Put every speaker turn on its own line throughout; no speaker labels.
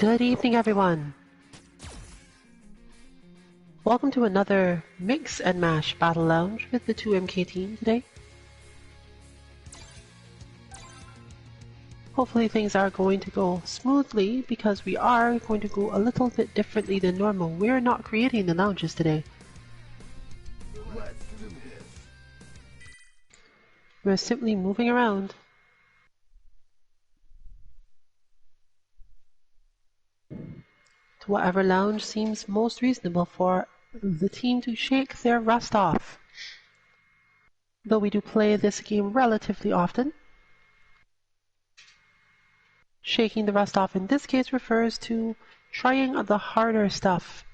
Good evening, everyone. Welcome to another Mix and Mash Battle Lounge with the 2MK team today. Hopefully things are going to go smoothly because we are going to go a little bit differently than normal. We're not creating the lounges today. We're simply moving around. To whatever lounge seems most reasonable for the team to shake their rust off. Though we do play this game relatively often, shaking the rust off in this case refers to trying the harder stuff.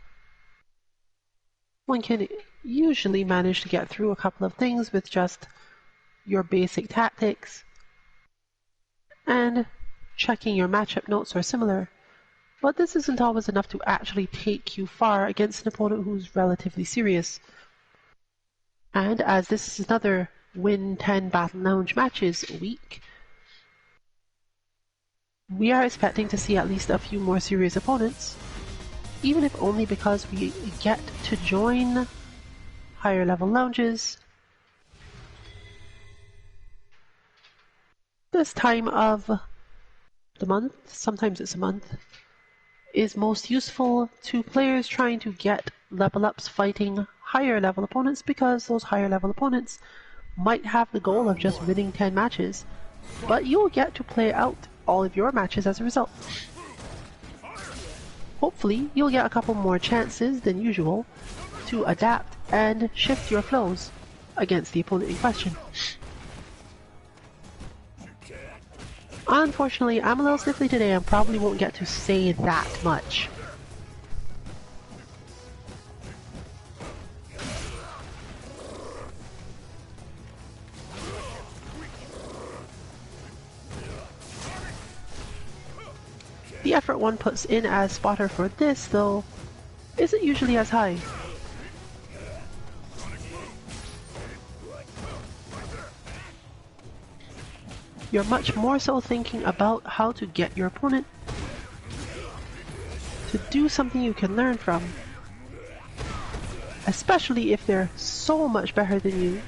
One can usually manage to get through a couple of things with just your basic tactics and checking your matchup notes or similar. But this isn't always enough to actually take you far against an opponent who's relatively serious. And as this is another Win 10 Battle Lounge matches week, we are expecting to see at least a few more serious opponents, even if only because we get to join higher level lounges this time of the month, sometimes it's a month, is most useful to players trying to get level ups fighting higher level opponents, because those higher level opponents might have the goal of just winning 10 matches, but you'll get to play out all of your matches as a result. Hopefully you'll get a couple more chances than usual to adapt and shift your flows against the opponent in question. Unfortunately, I'm a little sniffly today and probably won't get to say that much. The effort one puts in as spotter for this, though, isn't usually as high. You're much more so thinking about how to get your opponent to do something you can learn from, especially if they're so much better than you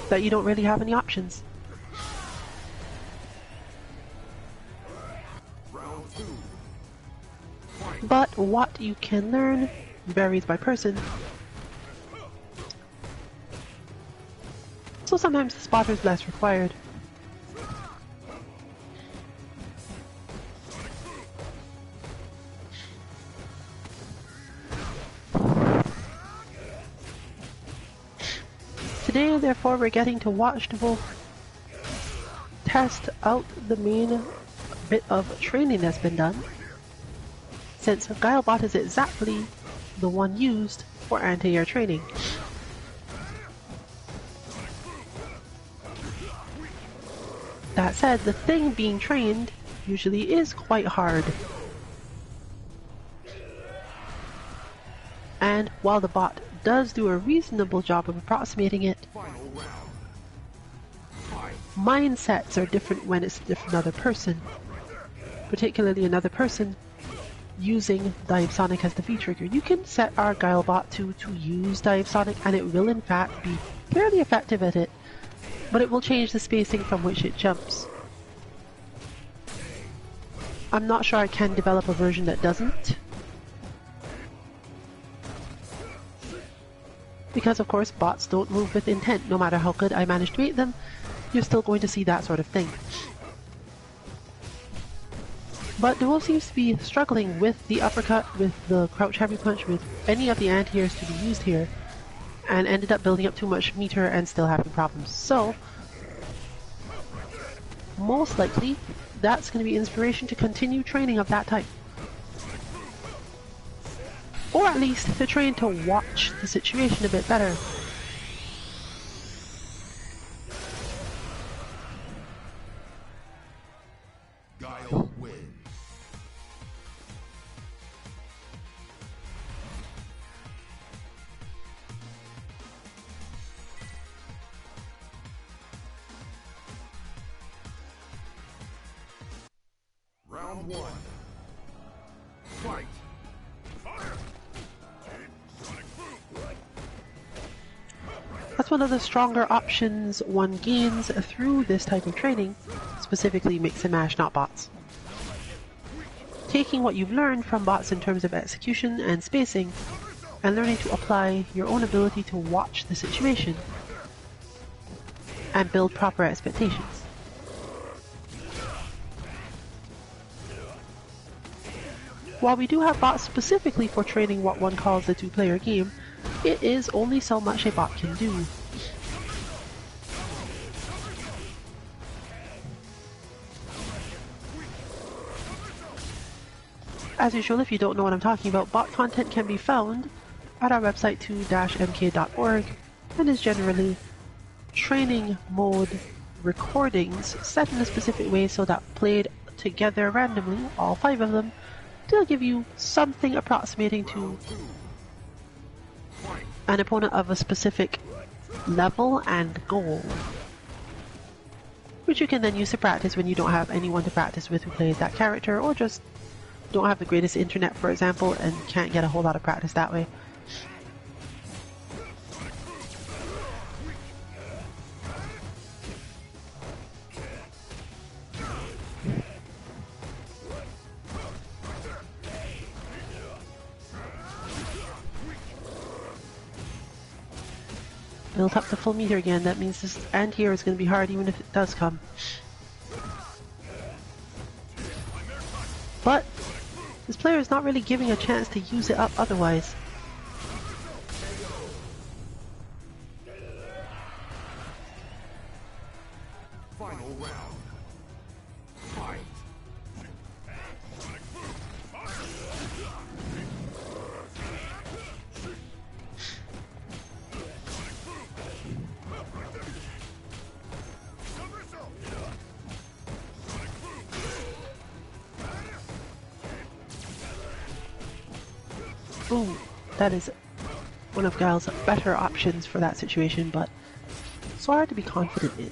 that you don't really have any options. But what you can learn varies by person. So sometimes the spotter is less required. Today, therefore, we're getting to watch the Wolf test out the main bit of training that's been done, since Guilebot is exactly the one used for anti-air training. That said, the thing being trained usually is quite hard. And while the bot does do a reasonable job of approximating it, mindsets are different when it's a another person, particularly another person using Dive Sonic as the V-trigger. You can set our Guilebot to use Dive Sonic and it will in fact be fairly effective at it, but it will change the spacing from which it jumps. I'm not sure I can develop a version that doesn't, because of course bots don't move with intent. No matter how good I manage to make them, you're still going to see that sort of thing. But the Wolf seems to be struggling with the uppercut, with the crouch heavy punch, with any of the anti-airs to be used here, and ended up building up too much meter and still having problems. So, most likely, that's going to be inspiration to continue training of that type. Or at least to train to watch the situation a bit better.
Guile wins. Round one. Fight.
That's one of the stronger options one gains through this type of training, specifically mix and mash, not bots. Taking what you've learned from bots in terms of execution and spacing, and learning to apply your own ability to watch the situation and build proper expectations. While we do have bots specifically for training what one calls the two-player game, it is only so much a bot can do. As usual, if you don't know what I'm talking about, bot content can be found at our website 2-mk.org and is generally training mode recordings set in a specific way so that played together randomly, all 5 of them, they'll give you something approximating to an opponent of a specific level and goal, which you can then use to practice when you don't have anyone to practice with who plays that character, or just don't have the greatest internet, for example, and can't get a whole lot of practice that way. Built up the full meter again. That means this end here is going to be hard even if it does come. But this player is not really giving a chance to use it up otherwise.
Final round. Fight.
Ooh, that is one of Guile's better options for that situation, but it's so hard to be confident in.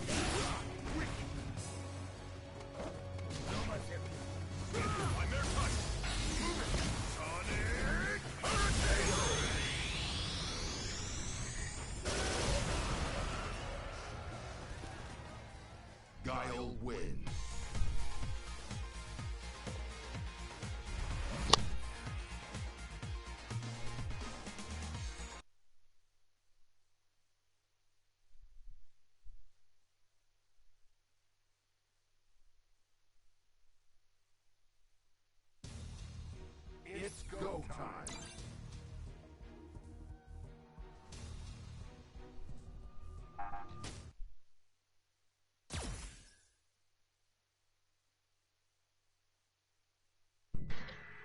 Guile wins. It's go time.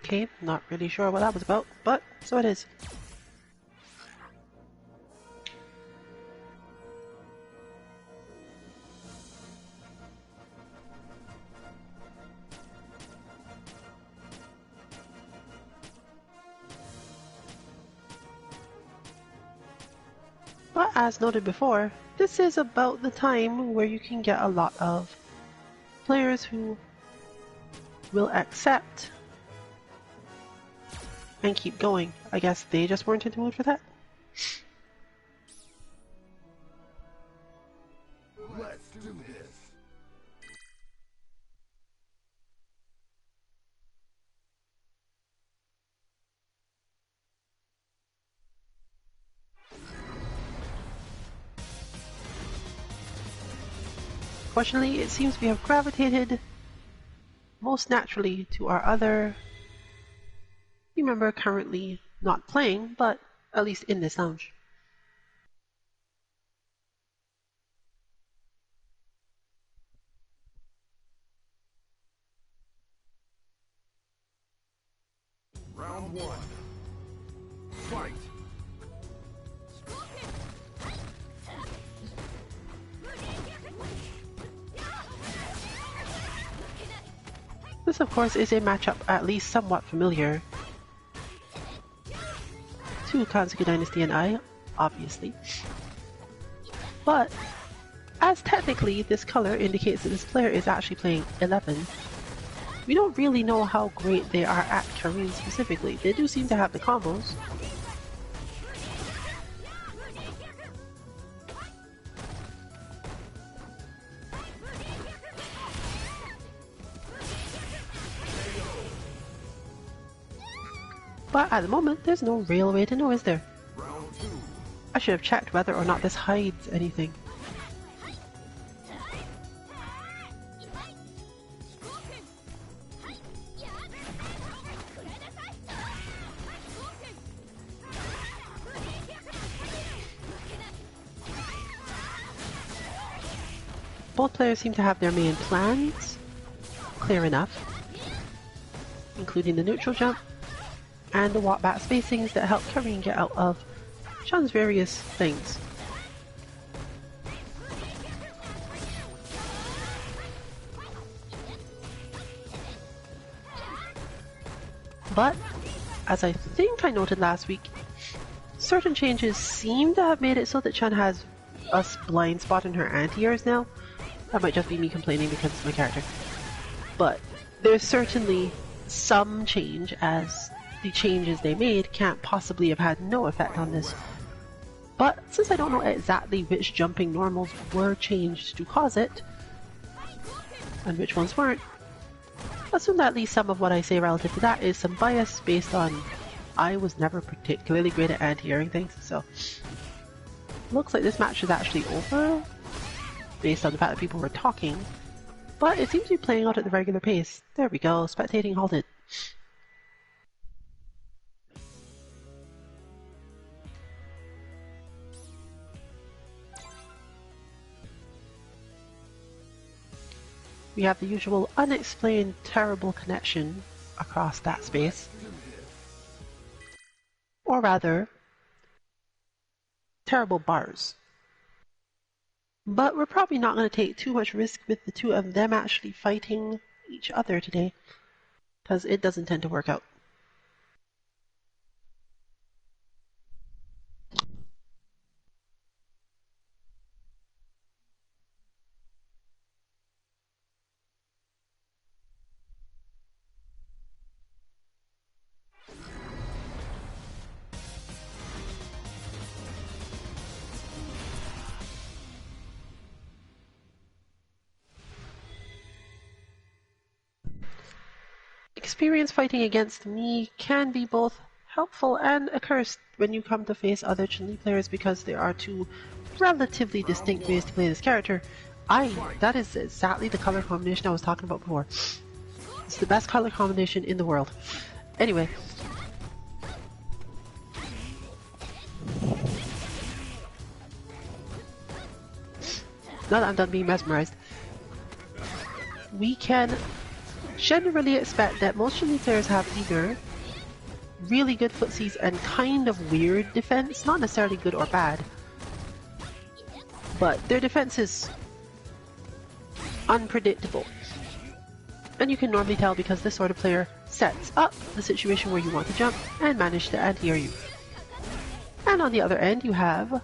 Okay, not really sure what that was about, but so it is. But as noted before, this is about the time where you can get a lot of players who will accept and keep going. I guess they just weren't in the mood for that.
Let's do this.
Fortunately, it seems we have gravitated most naturally to our other member currently not playing, but at least in this lounge.
Round one. Fight.
This, of course, is a matchup at least somewhat familiar to Kansuki Dynasty and I, obviously. But, as technically this color indicates that this player is actually playing 11, we don't really know how great they are at carrying specifically. They do seem to have the combos. But at the moment, there's no real way to know, is there?
Round two.
I should have checked whether or not this hides anything. Both players seem to have their main plans clear enough, including the neutral jump and the walk back spacings that help Karin get out of Chun's various things. But, as I think I noted last week, certain changes seem to have made it so that Chun has us blind spotting her anti-airs now. That might just be me complaining because it's my character. But there's certainly some change, as the changes they made can't possibly have had no effect on this. But since I don't know exactly which jumping normals were changed to cause it, and which ones weren't, assume that at least some of what I say relative to that is some bias based on I was never particularly great at anti-airing things, so looks like this match is actually over based on the fact that people were talking, but it seems to be playing out at the regular pace. There we go, spectating halted. We have the usual unexplained terrible connection across that space. Or rather, terrible bars. But we're probably not going to take too much risk with the two of them actually fighting each other today, because it doesn't tend to work out. Experience fighting against me can be both helpful and a curse when you come to face other Chun-Li players, because there are two relatively distinct ways to play this character. That is exactly the color combination I was talking about before. It's the best color combination in the world. Anyway. Now that I'm done being mesmerized, we can generally expect that most Chun-Li players have either really good footsies and kind of weird defense, not necessarily good or bad, but their defense is unpredictable. And you can normally tell because this sort of player sets up the situation where you want to jump and manage to anti-air you. And on the other end you have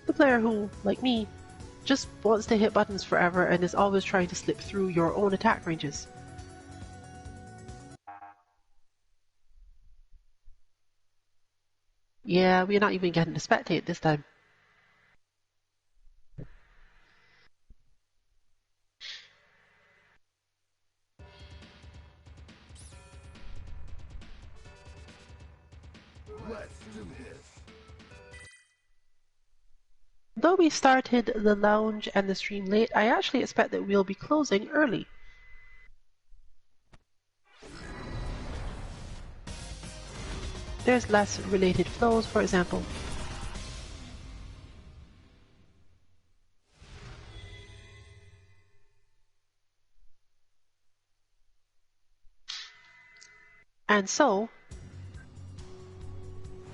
the player who, like me, just wants to hit buttons forever and is always trying to slip through your own attack ranges. Yeah, we're not even getting to spectate this time.
Let's do this.
Though we started the lounge and the stream late, I actually expect that we'll be closing early. There's less related flows, for example. And so,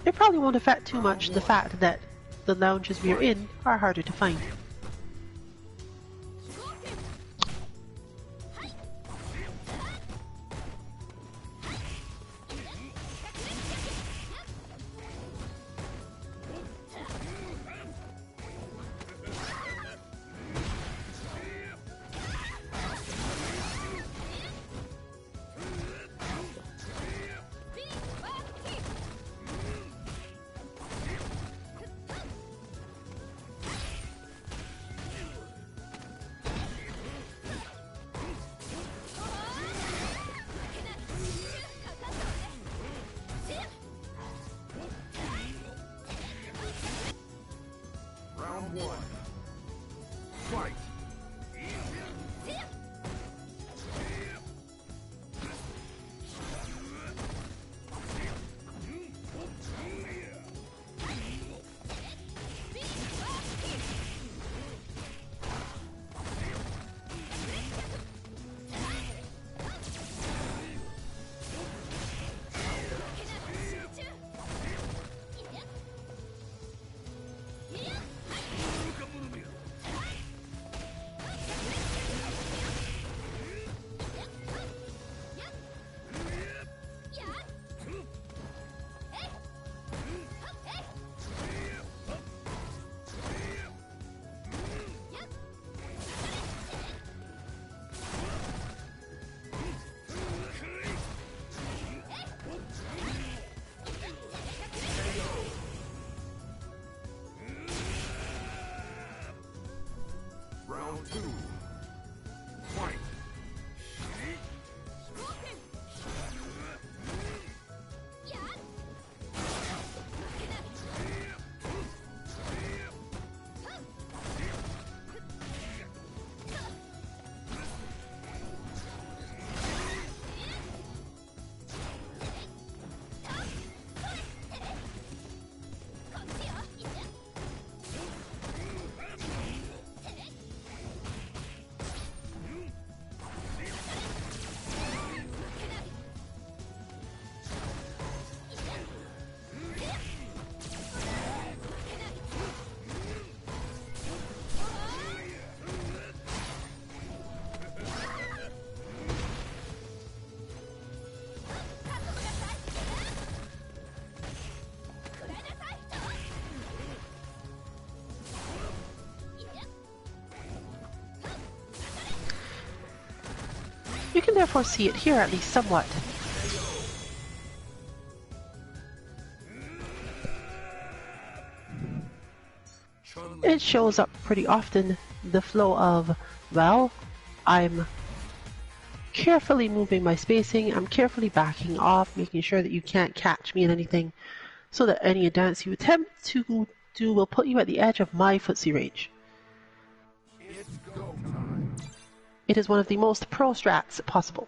it probably won't affect too much the fact that the lounges we're in are harder to find.
2. Fight.
You can therefore see it here at least somewhat. It shows up pretty often, the flow of, well, I'm carefully moving my spacing, I'm carefully backing off, making sure that you can't catch me in anything, so that any dance you attempt to do will put you at the edge of my footsie range.
It's go time.
It is one of the most pro strats possible.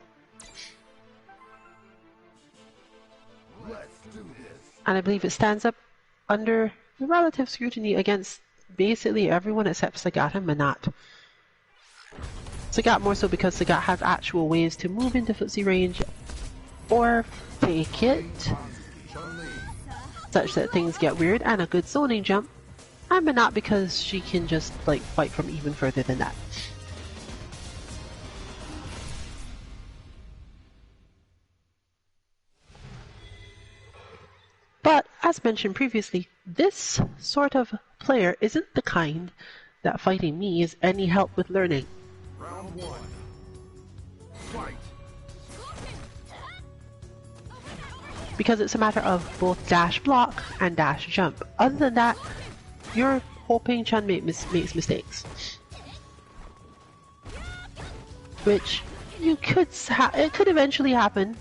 Let's do this.
And I believe it stands up under relative scrutiny against basically everyone except Sagat and Menat. Sagat more so because Sagat has actual ways to move into footsie range or fake it,
Chun-Li.
such that things get weird, and a good zoning jump, and Menat because she can just like fight from even further than that. But, as mentioned previously, this sort of player isn't the kind that fighting me is any help with learning.
Round 1. Fight.
Because it's a matter of both dash block and dash jump. Other than that, you're hoping Chun makes mistakes. Which it could eventually happen,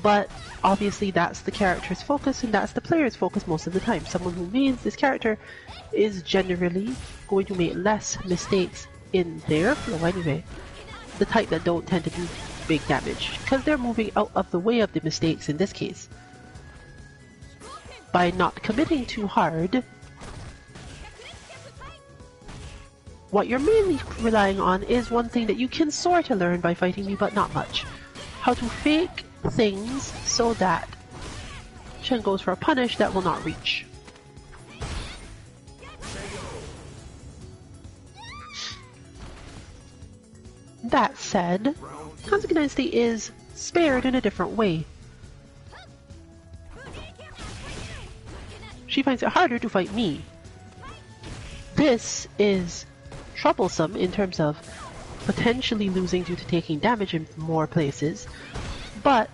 but obviously that's the character's focus and that's the player's focus most of the time. Someone who mains this character is generally going to make less mistakes in their flow anyway. The type that don't tend to do big damage, because they're moving out of the way of the mistakes in this case. By not committing too hard, what you're mainly relying on is one thing that you can sort of learn by fighting me, but not much. How to fake things so that Shen goes for a punish that will not reach. That said, Hanzo Dynasty is spared in a different way. She finds it harder to fight me. This is troublesome in terms of potentially losing due to taking damage in more places, but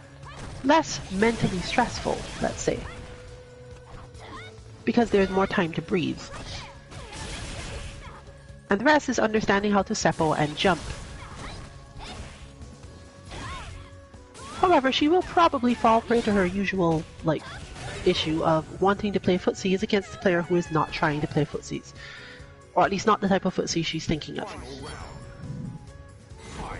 less mentally stressful, let's say, because there's more time to breathe. And the rest is understanding how to seppo and jump. However, she will probably fall prey to her usual, issue of wanting to play footsies against the player who is not trying to play footsies. Or at least not the type of footsie she's thinking of.
Final round. Fight.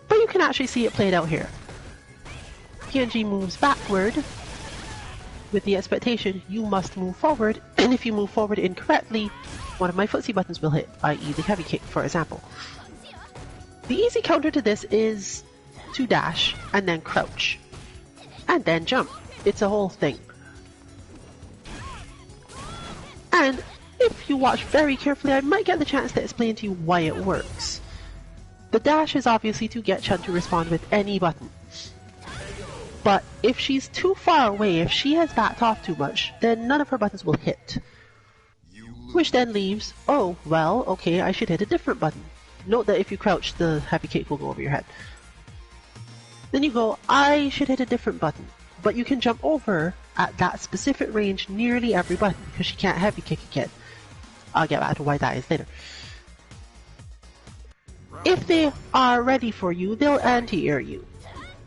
But you can actually see it played out here. PNG moves backward with the expectation you must move forward, and if you move forward incorrectly, one of my footsie buttons will hit, i.e. the heavy kick, for example. The easy counter to this is to dash, and then crouch, and then jump. It's a whole thing. And if you watch very carefully, I might get the chance to explain to you why it works. The dash is obviously to get Chun to respond with any button. But if she's too far away, if she has backed off too much, then none of her buttons will hit. Which then leaves, oh, well, okay, I should hit a different button. Note that if you crouch, the heavy kick will go over your head. Then you go, I should hit a different button. but you can jump over at that specific range nearly every button because she can't heavy kick again. I'll get back to why that is later. If they are ready for you, they'll anti-air you.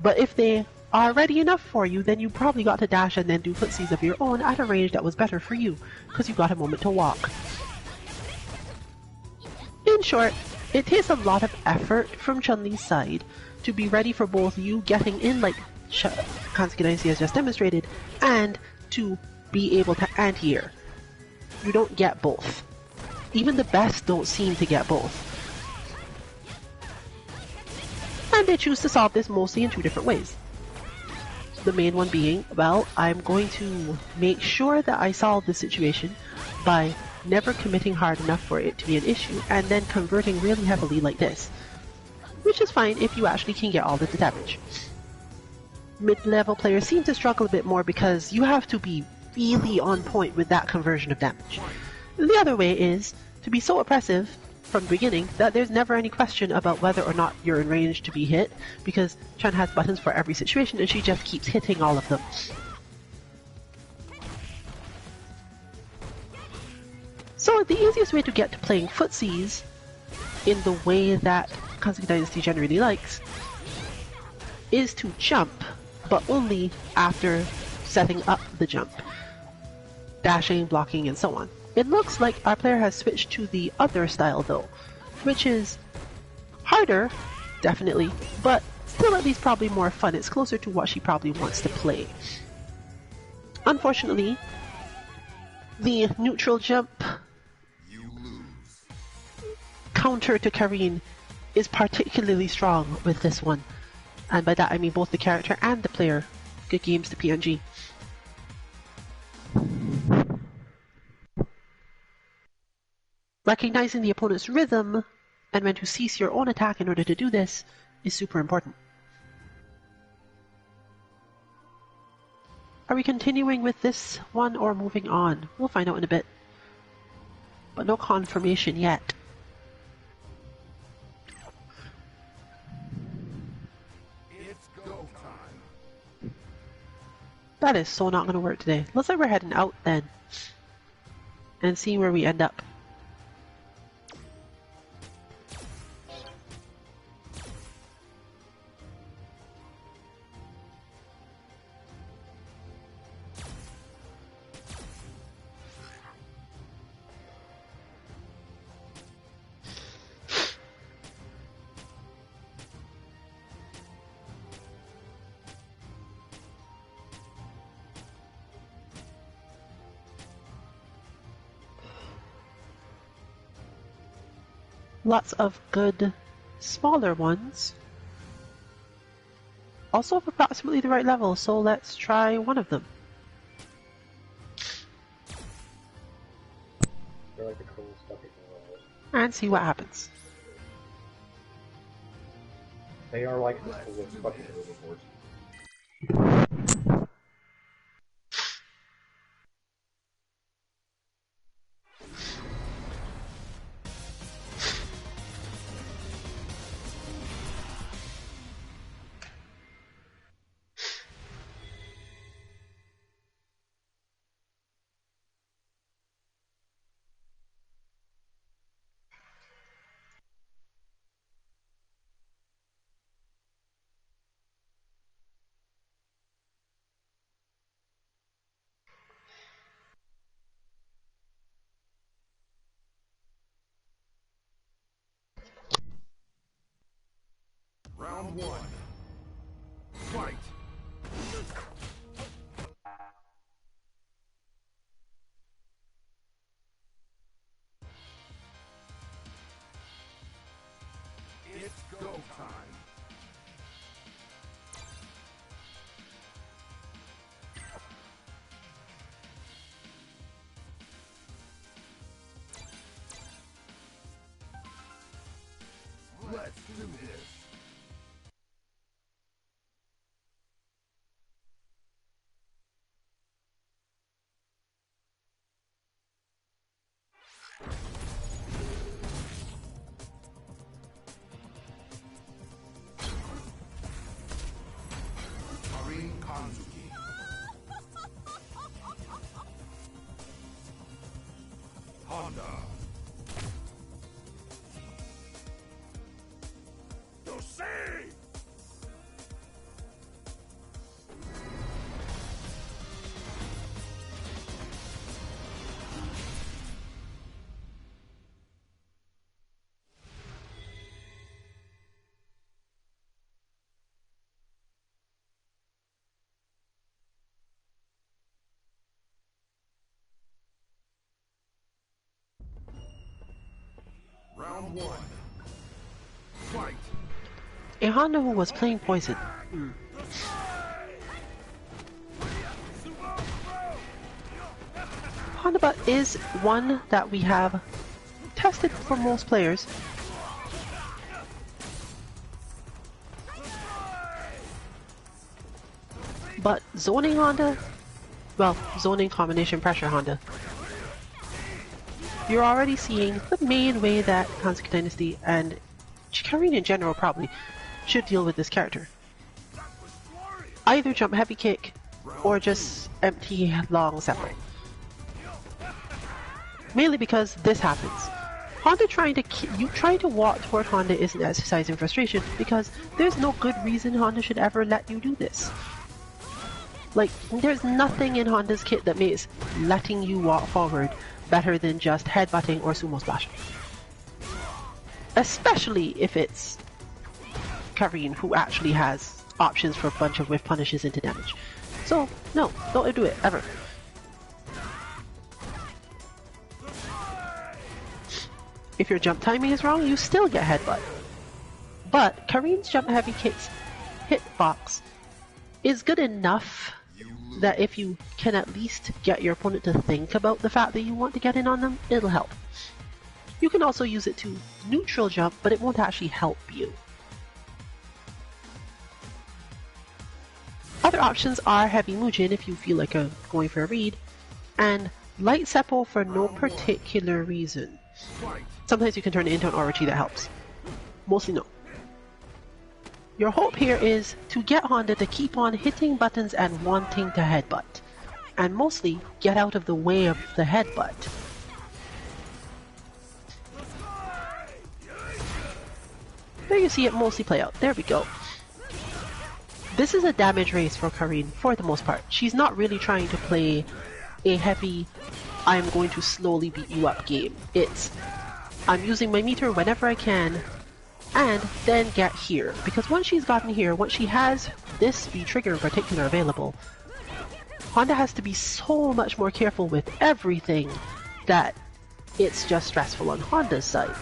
But if they are ready enough for you, then you probably got to dash and then do footsies of your own at a range that was better for you, because you got a moment to walk. In short, it takes a lot of effort from Chun-Li's side to be ready for both you getting in like Kansuki Dynasty has just demonstrated, and to be able to anti-air. You don't get both. Even the best don't seem to get both. And they choose to solve this mostly in two different ways. The main one being, well, I'm going to make sure that I solve the situation by never committing hard enough for it to be an issue, and then converting really heavily like this. Which is fine if you actually can get all of the damage. Mid-level players seem to struggle a bit more because you have to be really on point with that conversion of damage. The other way is to be so oppressive from the beginning that there's never any question about whether or not you're in range to be hit, because Chun has buttons for every situation and she just keeps hitting all of them. So the easiest way to get to playing footsies in the way that Kansuki Dynasty generally likes is to jump, but only after setting up the jump. Dashing, blocking, and so on. It looks like our player has switched to the other style though, which is harder, definitely, but still at least probably more fun. It's closer to what she probably wants to play. Unfortunately, the neutral jump counter to Karine is particularly strong with this one. And by that I mean both the character and the player. Good games to PNG. Recognizing the opponent's rhythm and when to cease your own attack in order to do this is super important. Are we continuing with this one or moving on? We'll find out in a bit. But no confirmation yet.
It's go time.
That is so not going to work today. Looks like we're heading out then. And see where we end up. Lots of good smaller ones. Also of approximately the right level, so let's try one of them.
They're like the coolest fucking world.
And see what happens.
They are like the coolest fucking overboards.
Round one. Fight. It's go time. Let's do this. Karine Kanzuki. Honda. Dosei! Round one. Fight!
A Honda who was playing poison. Honda Butt is one that we have tested for most players. But zoning Honda, well, zoning combination pressure Honda, you're already seeing the main way that Hansuki Dynasty and Karin in general probably should deal with this character. Either jump heavy kick or just empty long seppo. Mainly because this happens. Honda trying to walk toward Honda is an exercise in frustration because there's no good reason Honda should ever let you do this. Like, there's nothing in Honda's kit that makes letting you walk forward better than just headbutting or sumo splashing. Especially if it's Karin, who actually has options for a bunch of whiff punishes into damage. So, no, don't do it, ever. If your jump timing is wrong, you still get headbutt. But Karin's jump heavy kicks hitbox is good enough that if you can at least get your opponent to think about the fact that you want to get in on them, it'll help. You can also use it to neutral jump, but it won't actually help you. Other options are heavy Mujin if you feel like going for a read, and light seppo for no particular reason. Sometimes you can turn it into an Orochi that helps. Mostly no. Your hope here is to get Honda to keep on hitting buttons and wanting to headbutt, and mostly get out of the way of the headbutt. There you see it mostly play out. There we go. This is a damage race for Karin for the most part. She's not really trying to play a heavy, I'm going to slowly beat you up game. It's, I'm using my meter whenever I can, and then get here. Because once she's gotten here, once she has this V-trigger in particular available, Honda has to be so much more careful with everything that it's just stressful on Honda's side.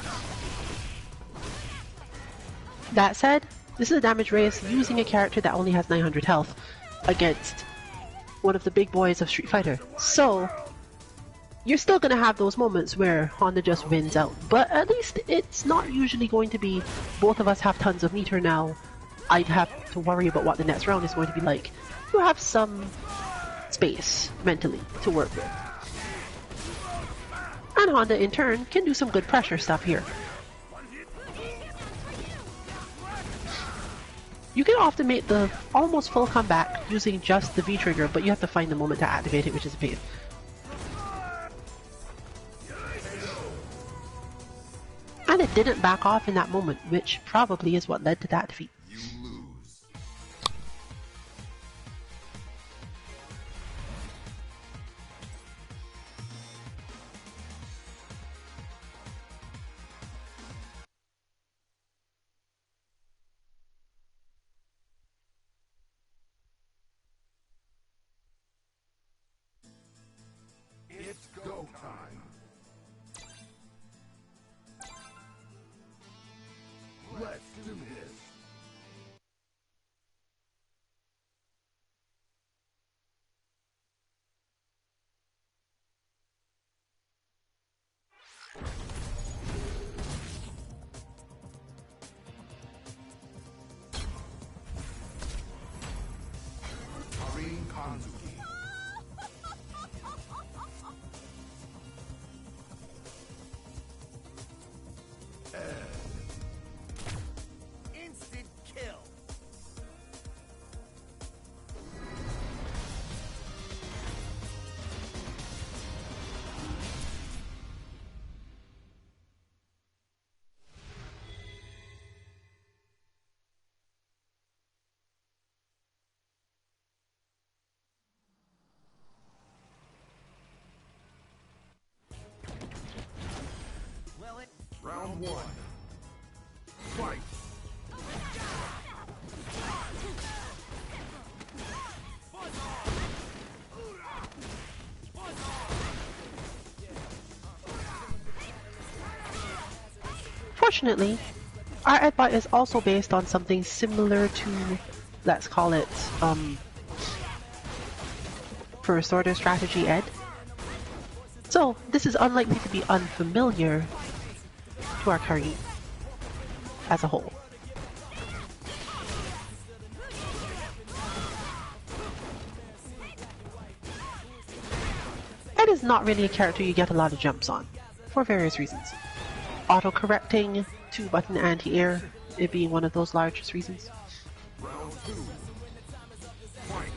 That said, this is a damage race using a character that only has 900 health against one of the big boys of Street Fighter. So, you're still going to have those moments where Honda just wins out, but at least it's not usually going to be both of us have tons of meter now. I'd have to worry about what the next round is going to be like. You have some space mentally to work with. And Honda in turn can do some good pressure stuff here. You can often make the almost full comeback using just the V-trigger, but you have to find the moment to activate it, which is a pain. And it didn't back off in that moment, which probably is what led to that defeat.
You lose. It's go time. Let's do this. Round one. Fight!
Fortunately, our Edbot is also based on something similar to, let's call it, First Order Strategy Ed. So, this is unlikely to be unfamiliar to our Karin as a whole. Ed is not really a character you get a lot of jumps on, for various reasons. Auto-correcting, 2-button anti-air, it being one of those largest reasons.
Round two. Fight!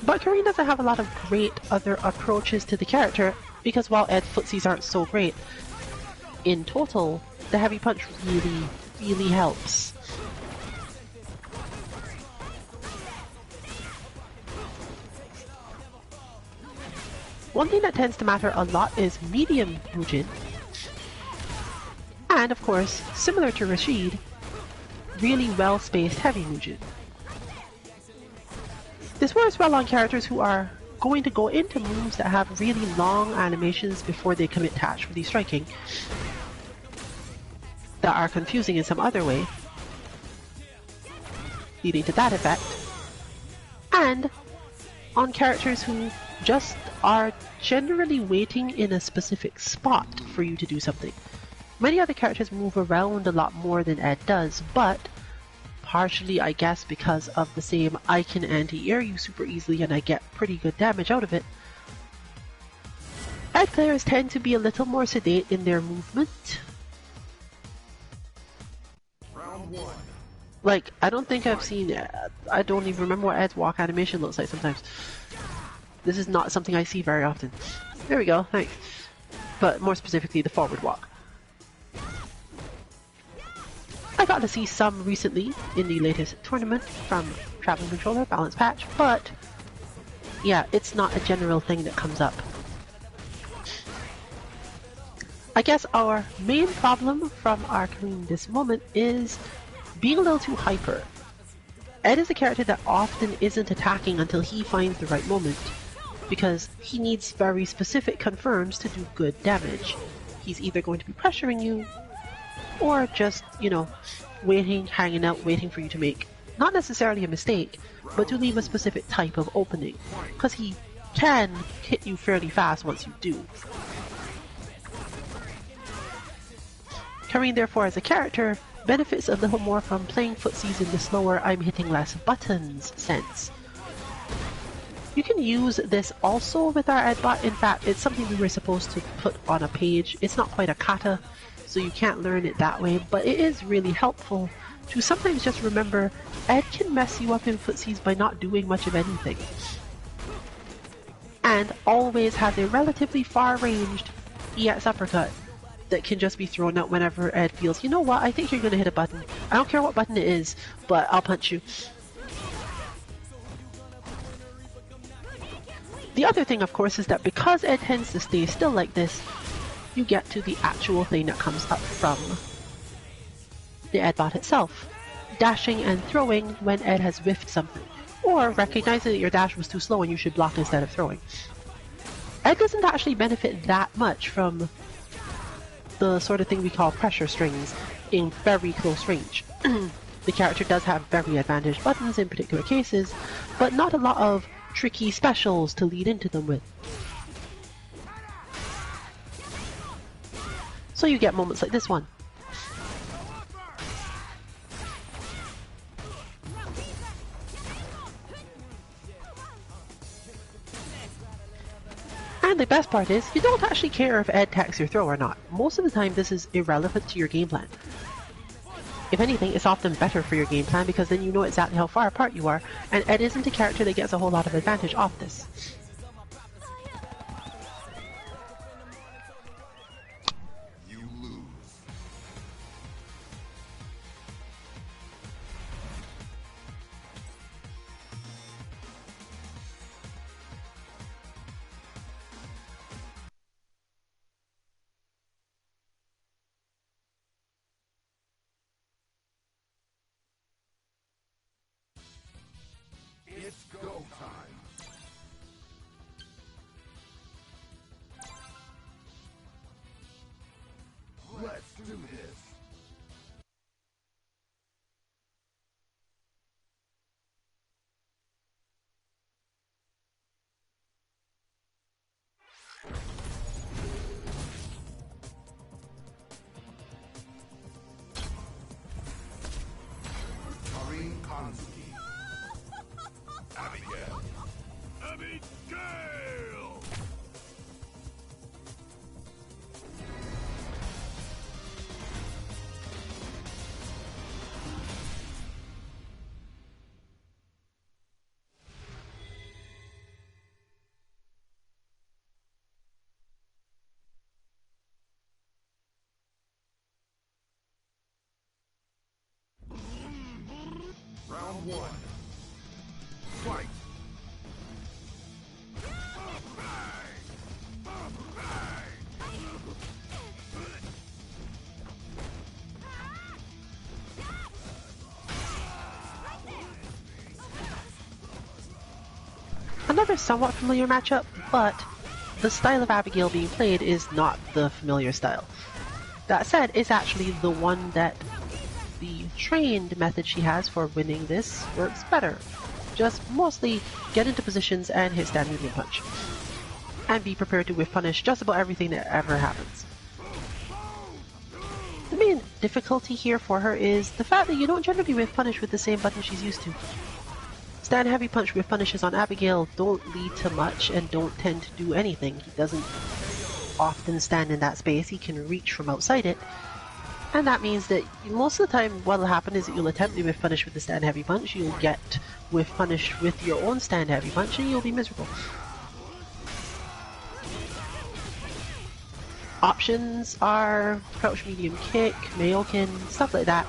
But Karin doesn't have a lot of great other approaches to the character, because while Ed's footsies aren't so great, in total, the heavy punch really helps. One thing that tends to matter a lot is medium Mujin. And of course, similar to Rashid, really well-spaced heavy Mujin. This works well on characters who are going to go into moves that have really long animations before they commit to actually striking, that are confusing in some other way, leading to that effect, and on characters who just are generally waiting in a specific spot for you to do something. Many other characters move around a lot more than Ed does, but partially I guess because of the same I can anti-air you super easily and I get pretty good damage out of it, Ed players tend to be a little more sedate in their movement.
Round one.
Like, I don't think I've seen, I don't even remember what Ed's walk animation looks like sometimes. This is not something I see very often. There we go, thanks. But more specifically, the forward walk. I got to see some recently in the latest tournament from Traveling Controller Balance Patch, but yeah, it's not a general thing that comes up. I guess our main problem from our Karin this moment is being a little too hyper. Ed is a character that often isn't attacking until he finds the right moment, because he needs very specific confirms to do good damage. He's either going to be pressuring you, or just, you know, waiting, hanging out, waiting for you to make, not necessarily a mistake, but to leave a specific type of opening, because he can hit you fairly fast once you do. Karin, therefore, as a character, benefits a little more from playing footsies in the slower I'm hitting less buttons sense. You can use this also with our Edbot. In fact, it's something we were supposed to put on a page. It's not quite a kata, so you can't learn it that way, but it is really helpful to sometimes just remember Ed can mess you up in footsies by not doing much of anything. And always has a relatively far-ranged EX uppercut that can just be thrown out whenever Ed feels, you know what, I think you're going to hit a button. I don't care what button it is, but I'll punch you. The other thing, of course, is that because Ed tends to stay still like this, you get to the actual thing that comes up from the Edbot itself. Dashing and throwing when Ed has whiffed something, or recognizing that your dash was too slow and you should block instead of throwing. Ed doesn't actually benefit that much from the sort of thing we call pressure strings in very close range. The character does have very advantaged buttons in particular cases, but not a lot of tricky specials to lead into them with. So you get moments like this one. And the best part is, you don't actually care if Ed attacks your throw or not. Most of the time this is irrelevant to your game plan. If anything, it's often better for your game plan because then you know exactly how far apart you are, and Ed isn't a character that gets a whole lot of advantage off this. Another somewhat familiar matchup, but the style of Abigail being played is not the familiar style. That said, it's actually the one that the trained method she has for winning this works better. Just mostly get into positions and hit stand medium punch. And be prepared to whiff punish just about everything that ever happens. The main difficulty here for her is the fact that you don't generally whiff punish with the same button she's used to. Stand heavy punch with punishes on Abigail don't lead to much and don't tend to do anything. He doesn't often stand in that space, he can reach from outside it. And that means that most of the time what'll happen is that you'll attempt to whiff punish with the stand heavy punch, you'll get whiff punish with your own stand heavy punch, and you'll be miserable. Options are crouch medium kick, Mayokin, stuff like that,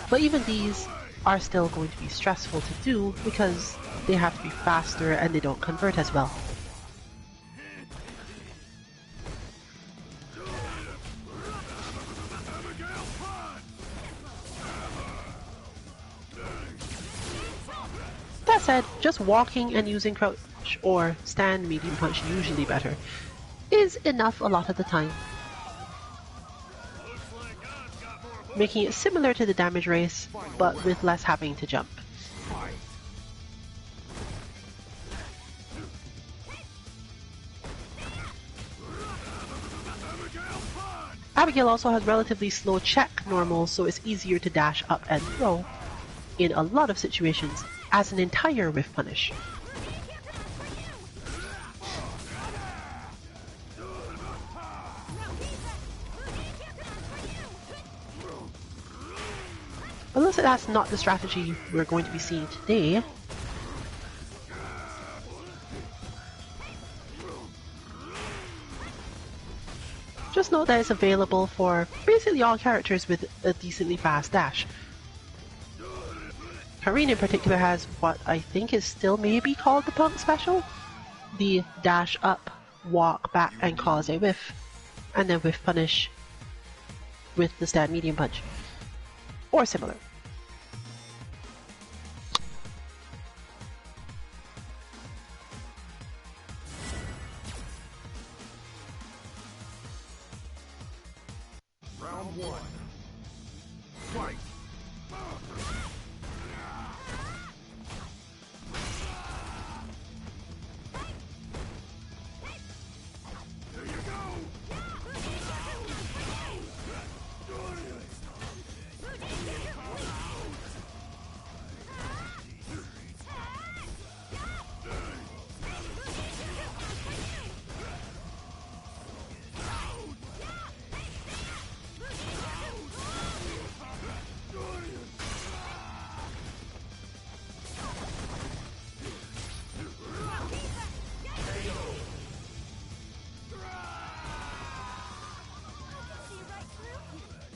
but even these are still going to be stressful to do because they have to be faster and they don't convert as well. That said, just walking and using crouch or stand medium punch, usually better, is enough a lot of the time, making it similar to the damage race, but with less having to jump. Abigail also has relatively slow check normal, so it's easier to dash up and throw in a lot of situations as an entire whiff punish. But that's not the strategy we're going to be seeing today. Just note that it's available for basically all characters with a decently fast dash. Karine in particular has what I think is still maybe called the Punk Special. The dash up, walk back and cause a whiff, and then whiff punish with the stand medium punch. Or similar.
Round one. Fight. There you go.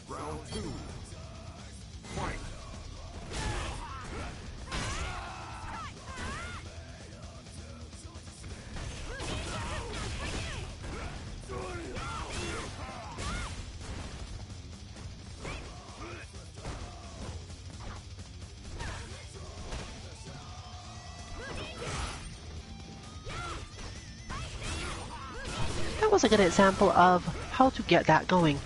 Round two. Fight.
That was a good example of how to get that going.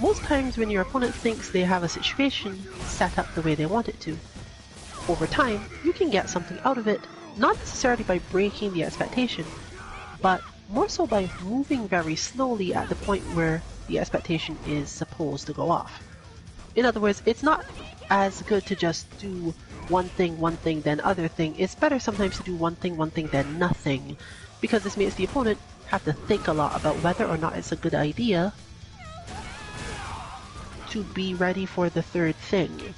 Most times when your opponent thinks they have a situation set up the way they want it to, over time you can get something out of it, not necessarily by breaking the expectation, but more so by moving very slowly at the point where the expectation is supposed to go off. In other words, it's not as good to just do one thing, then other thing. It's better sometimes to do one thing, then nothing, because this makes the opponent have to think a lot about whether or not it's a good idea to be ready for the third thing.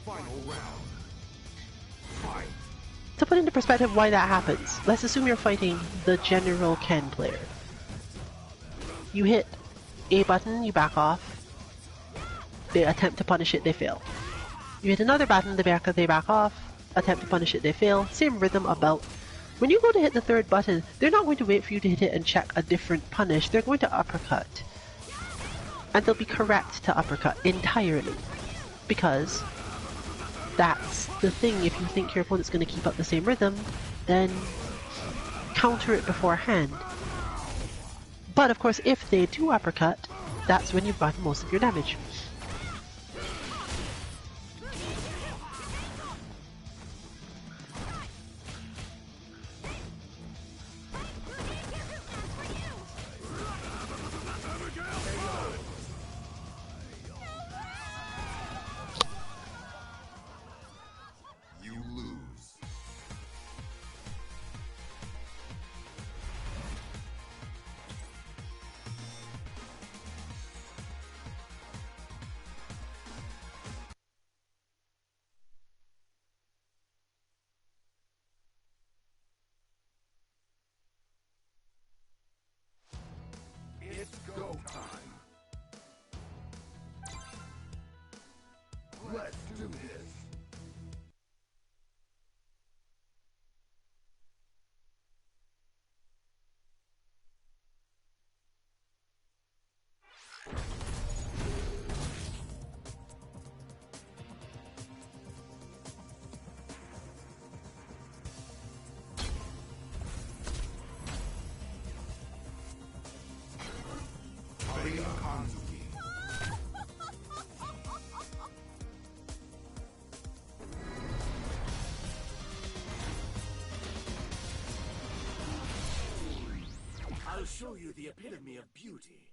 Final round. Fight.
To put into perspective why that happens, let's assume you're fighting the general Ken player. You hit A button, you back off. They attempt to punish it, they fail. You hit another button, they back off. Attempt to punish it, they fail. Same rhythm about. When you go to hit the third button, they're not going to wait for you to hit it and check a different punish. They're going to uppercut. And they'll be correct to uppercut entirely. Because that's the thing. If you think your opponent's going to keep up the same rhythm, then counter it beforehand. But of course, if they do uppercut, that's when you've gotten most of your damage.
You lose. It's go time. Let's do this. Arena Kanzuki.
I'll show you the epitome of beauty.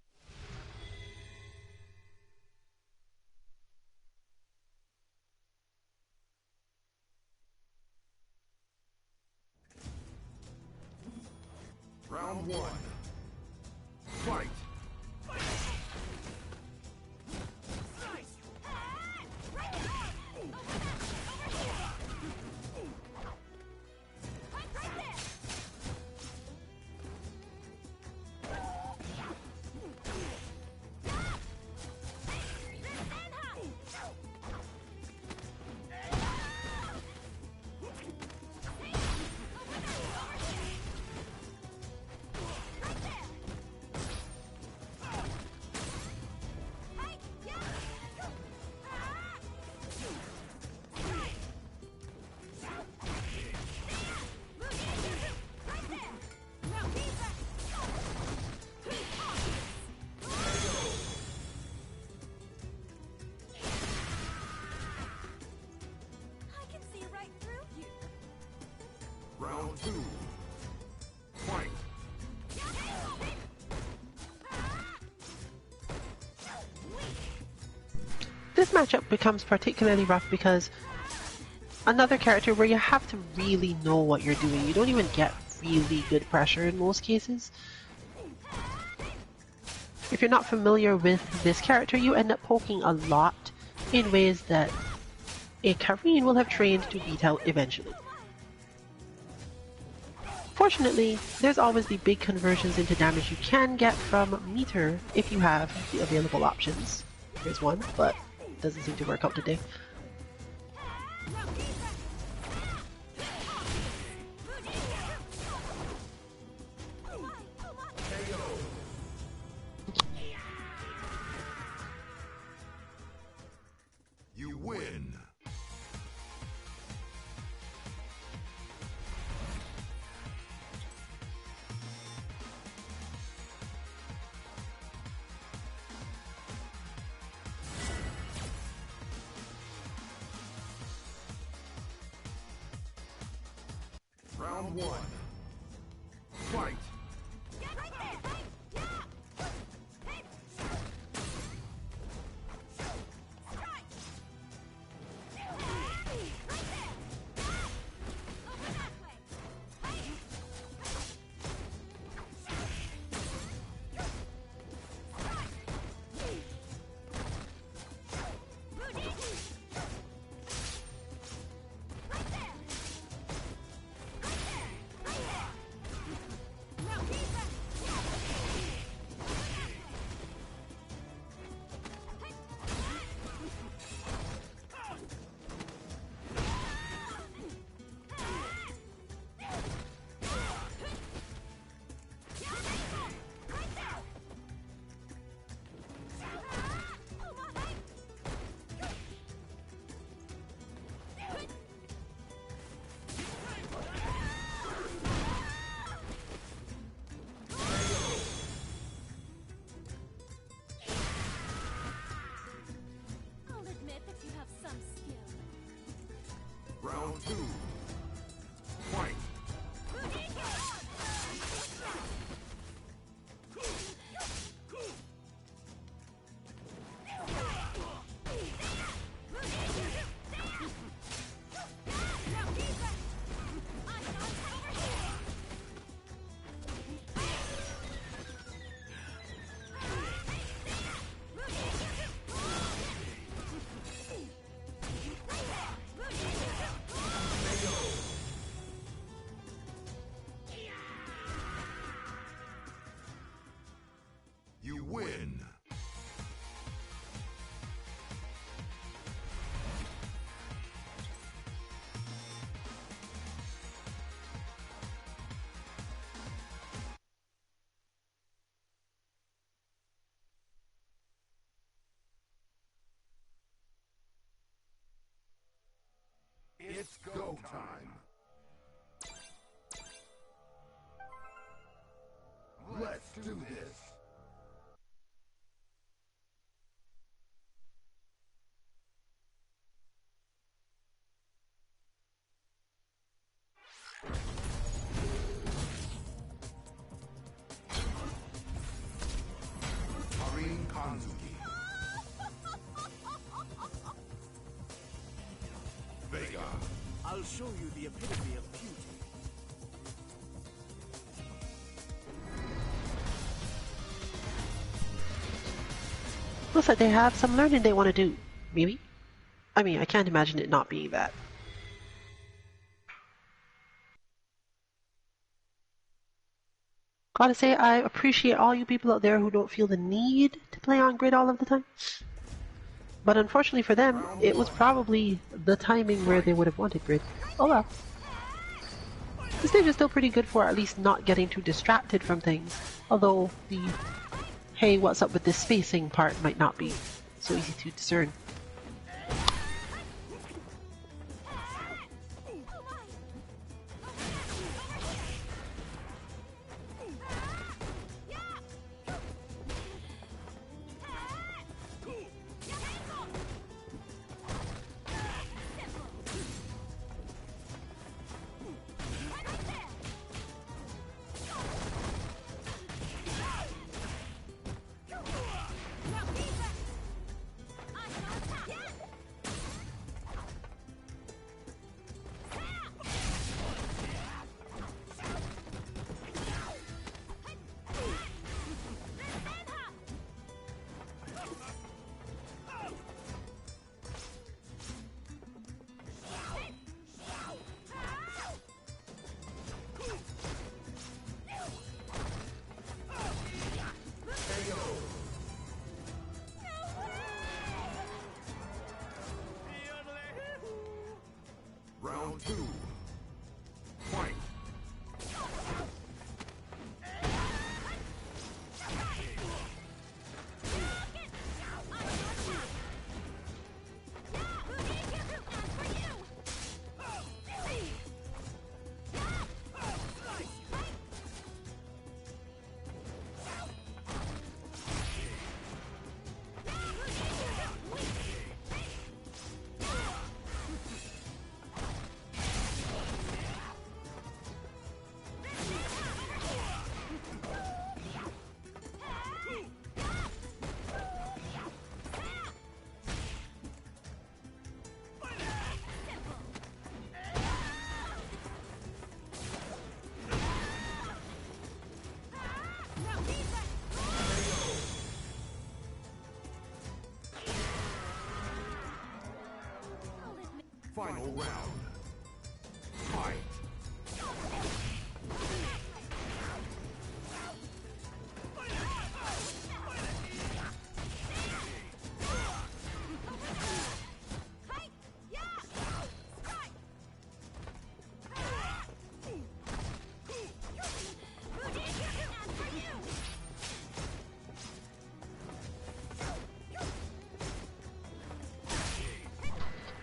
Round one. Fight. Round two. Fight.
This matchup becomes particularly rough because another character where you have to really know what you're doing. You don't even get really good pressure in most cases. If you're not familiar with this character, you end up poking a lot in ways that a Kareen will have trained to beat out eventually. Fortunately, there's always the big conversions into damage you can get from meter if you have the available options. Here's one, but doesn't seem to work out today.
You win. Round one. Fight.
I'll show you the epitome of beauty.
Looks like they have some learning they want to do. Maybe? I mean, I can't imagine it not being that. Gotta say, I appreciate all you people out there who don't feel the need to play on grid all of the time. But unfortunately for them, it was probably the timing where they would have wanted grid. Oh well. The stage is still pretty good for at least not getting too distracted from things. Although the hey, what's up with this spacing part might not be so easy to discern.
Round 2. Fight. Final round. Fight.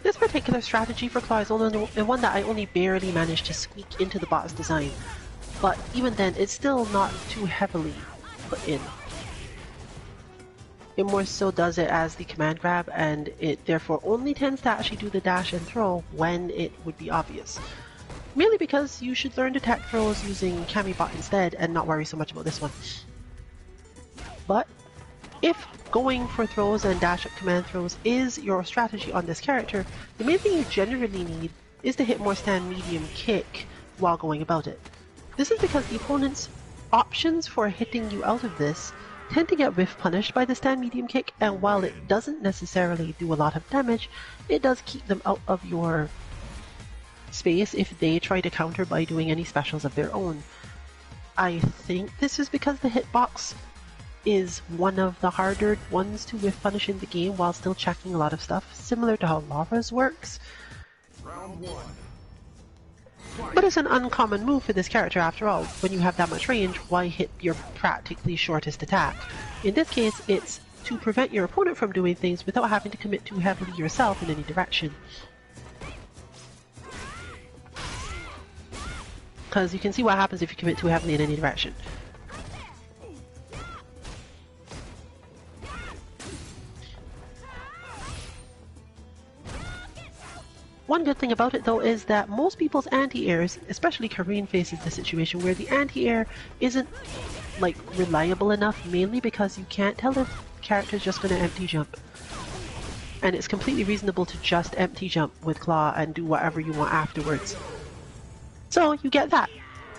This particular strategy for Claw is only one that I only barely managed to squeak into the bot's design, but even then it's still not too heavily put in. It more so does it as the command grab, and it therefore only tends to actually do the dash and throw when it would be obvious. Mainly because you should learn to tech throws using Camibot instead and not worry so much about this one. But if going for throws and dash up command throws is your strategy on this character, the main thing you generally need is to hit more stand medium kick while going about it. This is because the opponent's options for hitting you out of this tend to get whiff punished by the stand medium kick, and while it doesn't necessarily do a lot of damage, it does keep them out of your space if they try to counter by doing any specials of their own. I think this is because the hitbox is one of the harder ones to whiff punish in the game while still checking a lot of stuff, similar to how Lara's works.
Round 1.
But it's an uncommon move for this character after all. When you have that much range, why hit your practically shortest attack? In this case, it's to prevent your opponent from doing things without having to commit too heavily yourself in any direction. Because you can see what happens if you commit too heavily in any direction. One good thing about it though is that most people's anti-airs, especially Karine, faces the situation where the anti-air isn't like reliable enough, mainly because you can't tell if the character's just going to empty jump. and it's completely reasonable to just empty jump with Claw and do whatever you want afterwards. So you get that.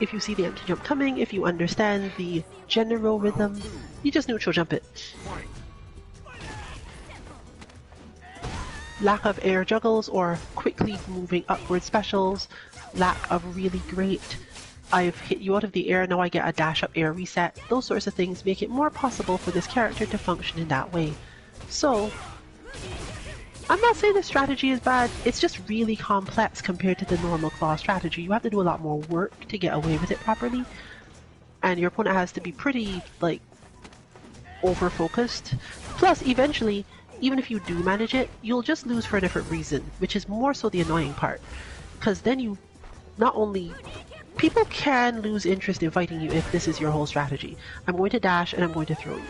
If you see the empty jump coming, if you understand the general rhythm, you just neutral jump it. Lack of air juggles or quickly moving upward specials, lack of really great I've hit you out of the air, now I get a dash up air reset, those sorts of things make it more possible for this character to function in that way. So, I'm not saying the strategy is bad, it's just really complex compared to the normal Claw strategy. You have to do a lot more work to get away with it properly, and your opponent has to be pretty, like, over-focused. Plus, eventually, even if you do manage it, you'll just lose for a different reason, which is more so the annoying part. Because then you not only... People can lose interest in fighting you if this is your whole strategy. I'm going to dash and I'm going to throw you.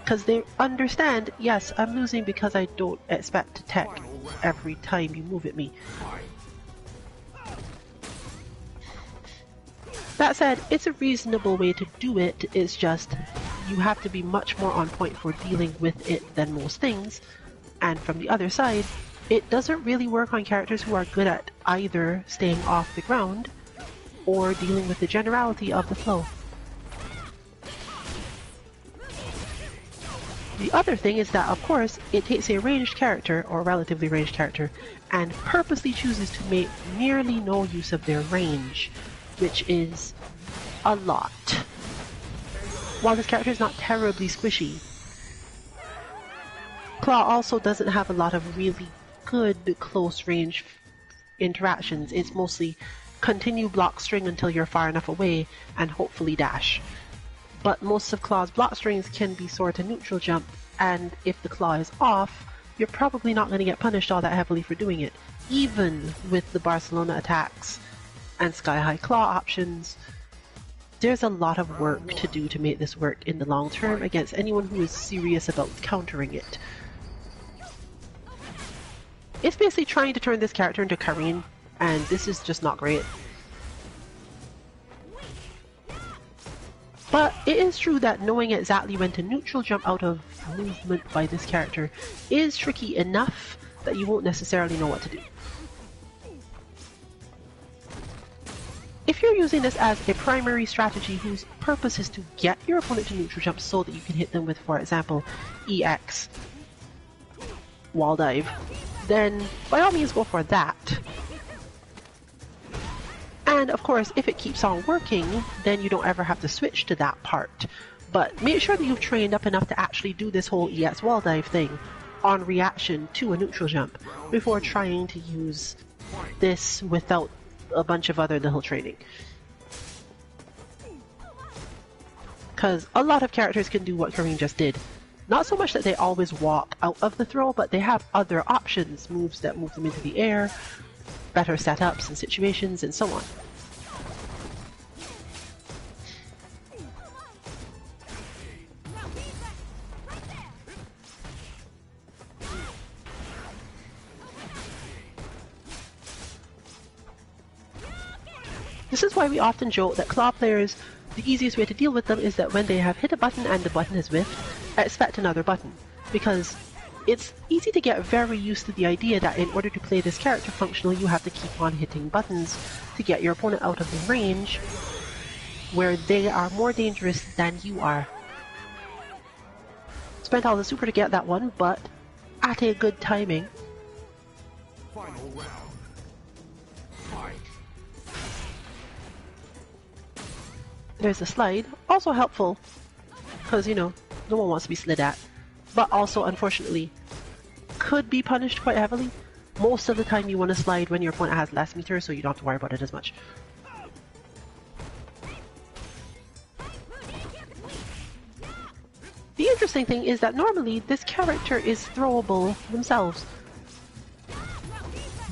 Because they understand, yes, I'm losing because I don't expect to tech every time you move at me. That said, it's a reasonable way to do it, it's just you have to be much more on point for dealing with it than most things. And from the other side, it doesn't really work on characters who are good at either staying off the ground or dealing with the generality of the flow. The other thing is that, of course, it takes a ranged character, or relatively ranged character, and purposely chooses to make nearly no use of their range, which is a lot. While this character is not terribly squishy, Claw also doesn't have a lot of really good close range interactions. It's mostly continue block string until you're far enough away, and hopefully dash. But most of Claw's block strings can be sword to neutral jump, and if the Claw is off, you're probably not going to get punished all that heavily for doing it. Even with the Barcelona attacks and Sky High Claw options, there's a lot of work to do to make this work in the long term against anyone who is serious about countering it. It's basically trying to turn this character into Karin, and this is just not great. But it is true that knowing exactly when to neutral jump out of movement by this character is tricky enough that you won't necessarily know what to do. If you're using this as a primary strategy whose purpose is to get your opponent to neutral jump so that you can hit them with, for example, EX, wall dive, then by all means go for that. And of course, if it keeps on working, then you don't ever have to switch to that part. But make sure that you've trained up enough to actually do this whole EX wall dive thing on reaction to a neutral jump before trying to use this without a bunch of other little training. Because a lot of characters can do what Karin just did. Not so much that they always walk out of the throw, but they have other options, moves that move them into the air, better setups and situations, and so on. This is why we often joke that Claw players, the easiest way to deal with them is that when they have hit a button and the button is whiffed, expect another button. Because it's easy to get very used to the idea that in order to play this character functionally, you have to keep on hitting buttons to get your opponent out of the range where they are more dangerous than you are. Spent all the super to get that one, but at a good timing.
Final round. Fight.
There's a slide, also helpful, because, you know, no one wants to be slid at, but also, unfortunately, could be punished quite heavily. Most of the time you want to slide when your opponent has less meter, so you don't have to worry about it as much. The interesting thing is that normally this character is throwable themselves.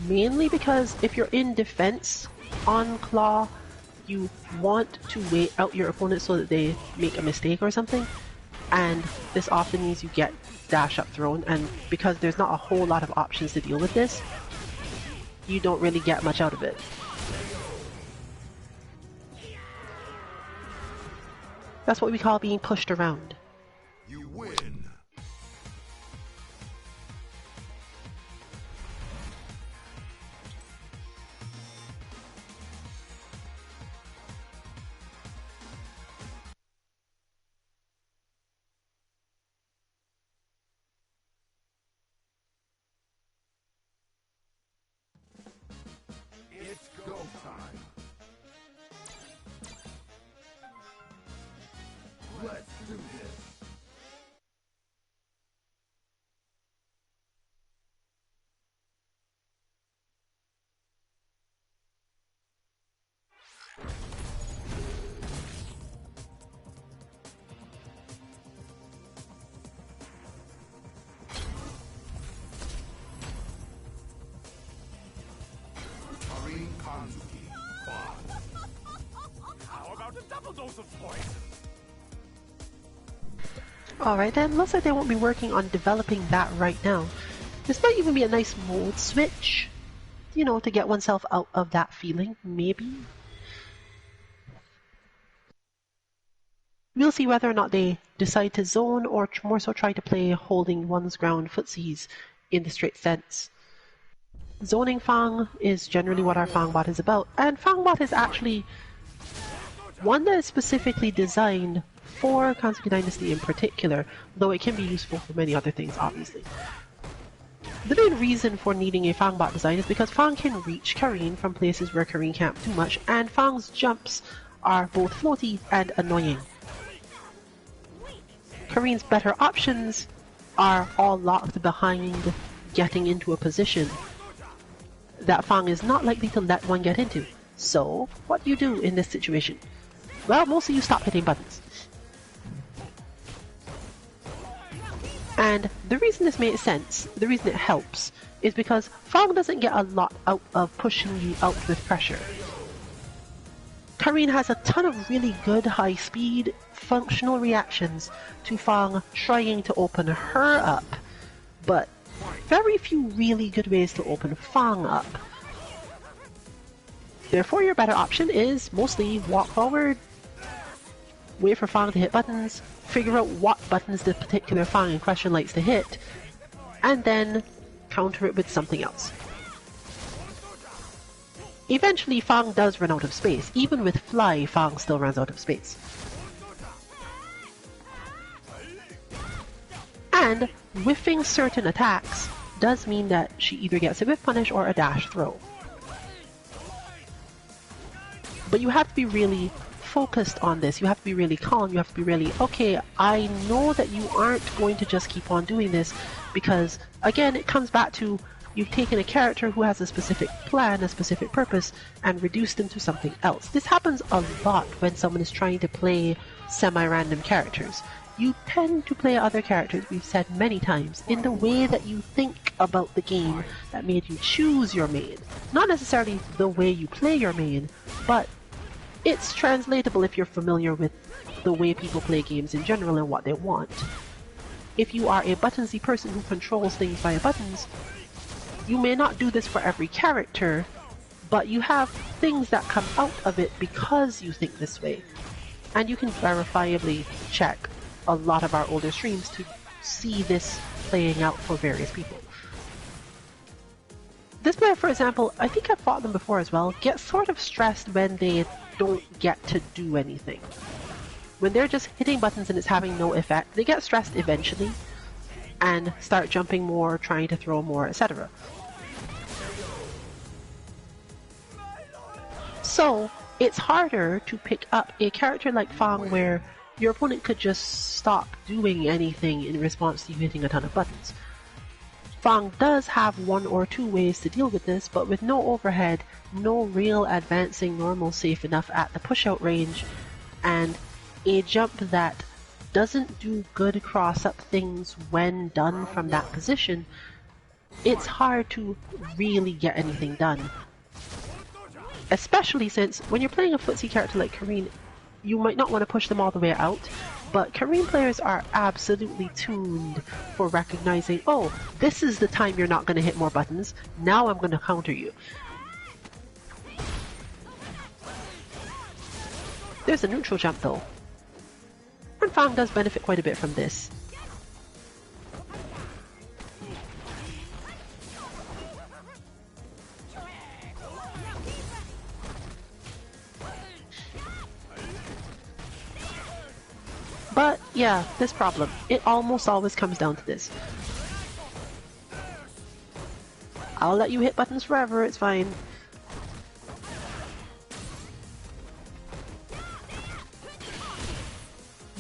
Mainly because if you're in defense on Claw, you want to wait out your opponent so that they make a mistake or something, and this often means you get dash up thrown, and because there's not a whole lot of options to deal with this, you don't really get much out of it. That's what we call being pushed around.
You win. Let's do this. Karin Kanzuki. 5.
How about a double dose of poison?
Alright then, looks like they won't be working on developing that right now. This might even be a nice mode switch, you know, to get oneself out of that feeling, maybe. We'll see whether or not they decide to zone or more so try to play holding one's ground footsies in the straight sense. Zoning Fang is generally what our Fangbot is about, and Fangbot is actually one that is specifically designed for Kanzuki Dynasty in particular, though it can be useful for many other things, obviously. The main reason for needing a Fangbot design is because Fang can reach Karin from places where Karin can't do much, and Fang's jumps are both floaty and annoying. Karin's better options are all locked behind getting into a position that Fang is not likely to let one get into. So, what do you do in this situation? Well, mostly you stop hitting buttons. And the reason this makes sense, the reason it helps, is because Fang doesn't get a lot out of pushing you out with pressure. Karin has a ton of really good high-speed, functional reactions to Fang trying to open her up, but very few really good ways to open Fang up. Therefore, your better option is mostly walk forward, wait for Fang to hit buttons, figure out what buttons the particular Fang in question likes to hit, and then counter it with something else. Eventually, Fang does run out of space. Even with Fly, Fang still runs out of space. And whiffing certain attacks does mean that she either gets a whiff punish or a dash throw. But you have to be really focused on this. You have to be really calm. You have to be really, okay, I know that you aren't going to just keep on doing this, because again, it comes back to you've taken a character who has a specific plan, a specific purpose, and reduced them to something else. This happens a lot when someone is trying to play semi-random characters. You tend to play other characters, we've said many times, in the way that you think about the game that made you choose your main. Not necessarily the way you play your main, but it's translatable if you're familiar with the way people play games in general and what they want. If you are a buttonsy person who controls things via buttons, you may not do this for every character, but you have things that come out of it because you think this way. And you can verifiably check a lot of our older streams to see this playing out for various people. This player, for example, I think I've fought them before as well, gets sort of stressed when they don't get to do anything. When they're just hitting buttons and it's having no effect, they get stressed eventually and start jumping more, trying to throw more, etc. So, it's harder to pick up a character like Fang where your opponent could just stop doing anything in response to you hitting a ton of buttons. Fang does have one or two ways to deal with this, but with no overhead, no real advancing normal safe enough at the push-out range, and a jump that doesn't do good cross-up things when done from that position, it's hard to really get anything done. Especially since when you're playing a footsie character like Karin, you might not want to push them all the way out, but Karin players are absolutely tuned for recognizing, oh, this is the time you're not going to hit more buttons, now I'm going to counter you. There's a neutral jump though, and Fang does benefit quite a bit from this. But yeah, this problem. It almost always comes down to this. I'll let you hit buttons forever, it's fine.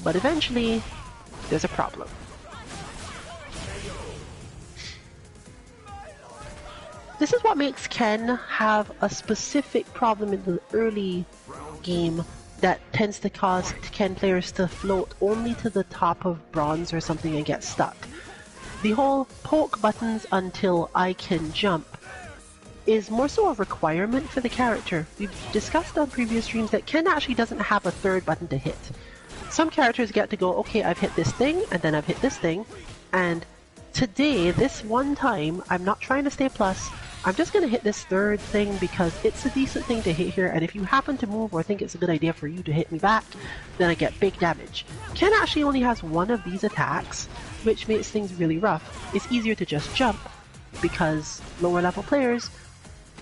But eventually, there's a problem. This is what makes Ken have a specific problem in the early game that tends to cause Ken players to float only to the top of bronze or something and get stuck. The whole poke buttons until I can jump is more so a requirement for the character. We've discussed on previous streams that Ken actually doesn't have a third button to hit. Some characters get to go, okay, I've hit this thing, and then I've hit this thing, and today, this one time, I'm not trying to stay plus, I'm just going to hit this third thing because it's a decent thing to hit here, and if you happen to move or think it's a good idea for you to hit me back, then I get big damage. Ken actually only has one of these attacks, which makes things really rough. It's easier to just jump, because lower level players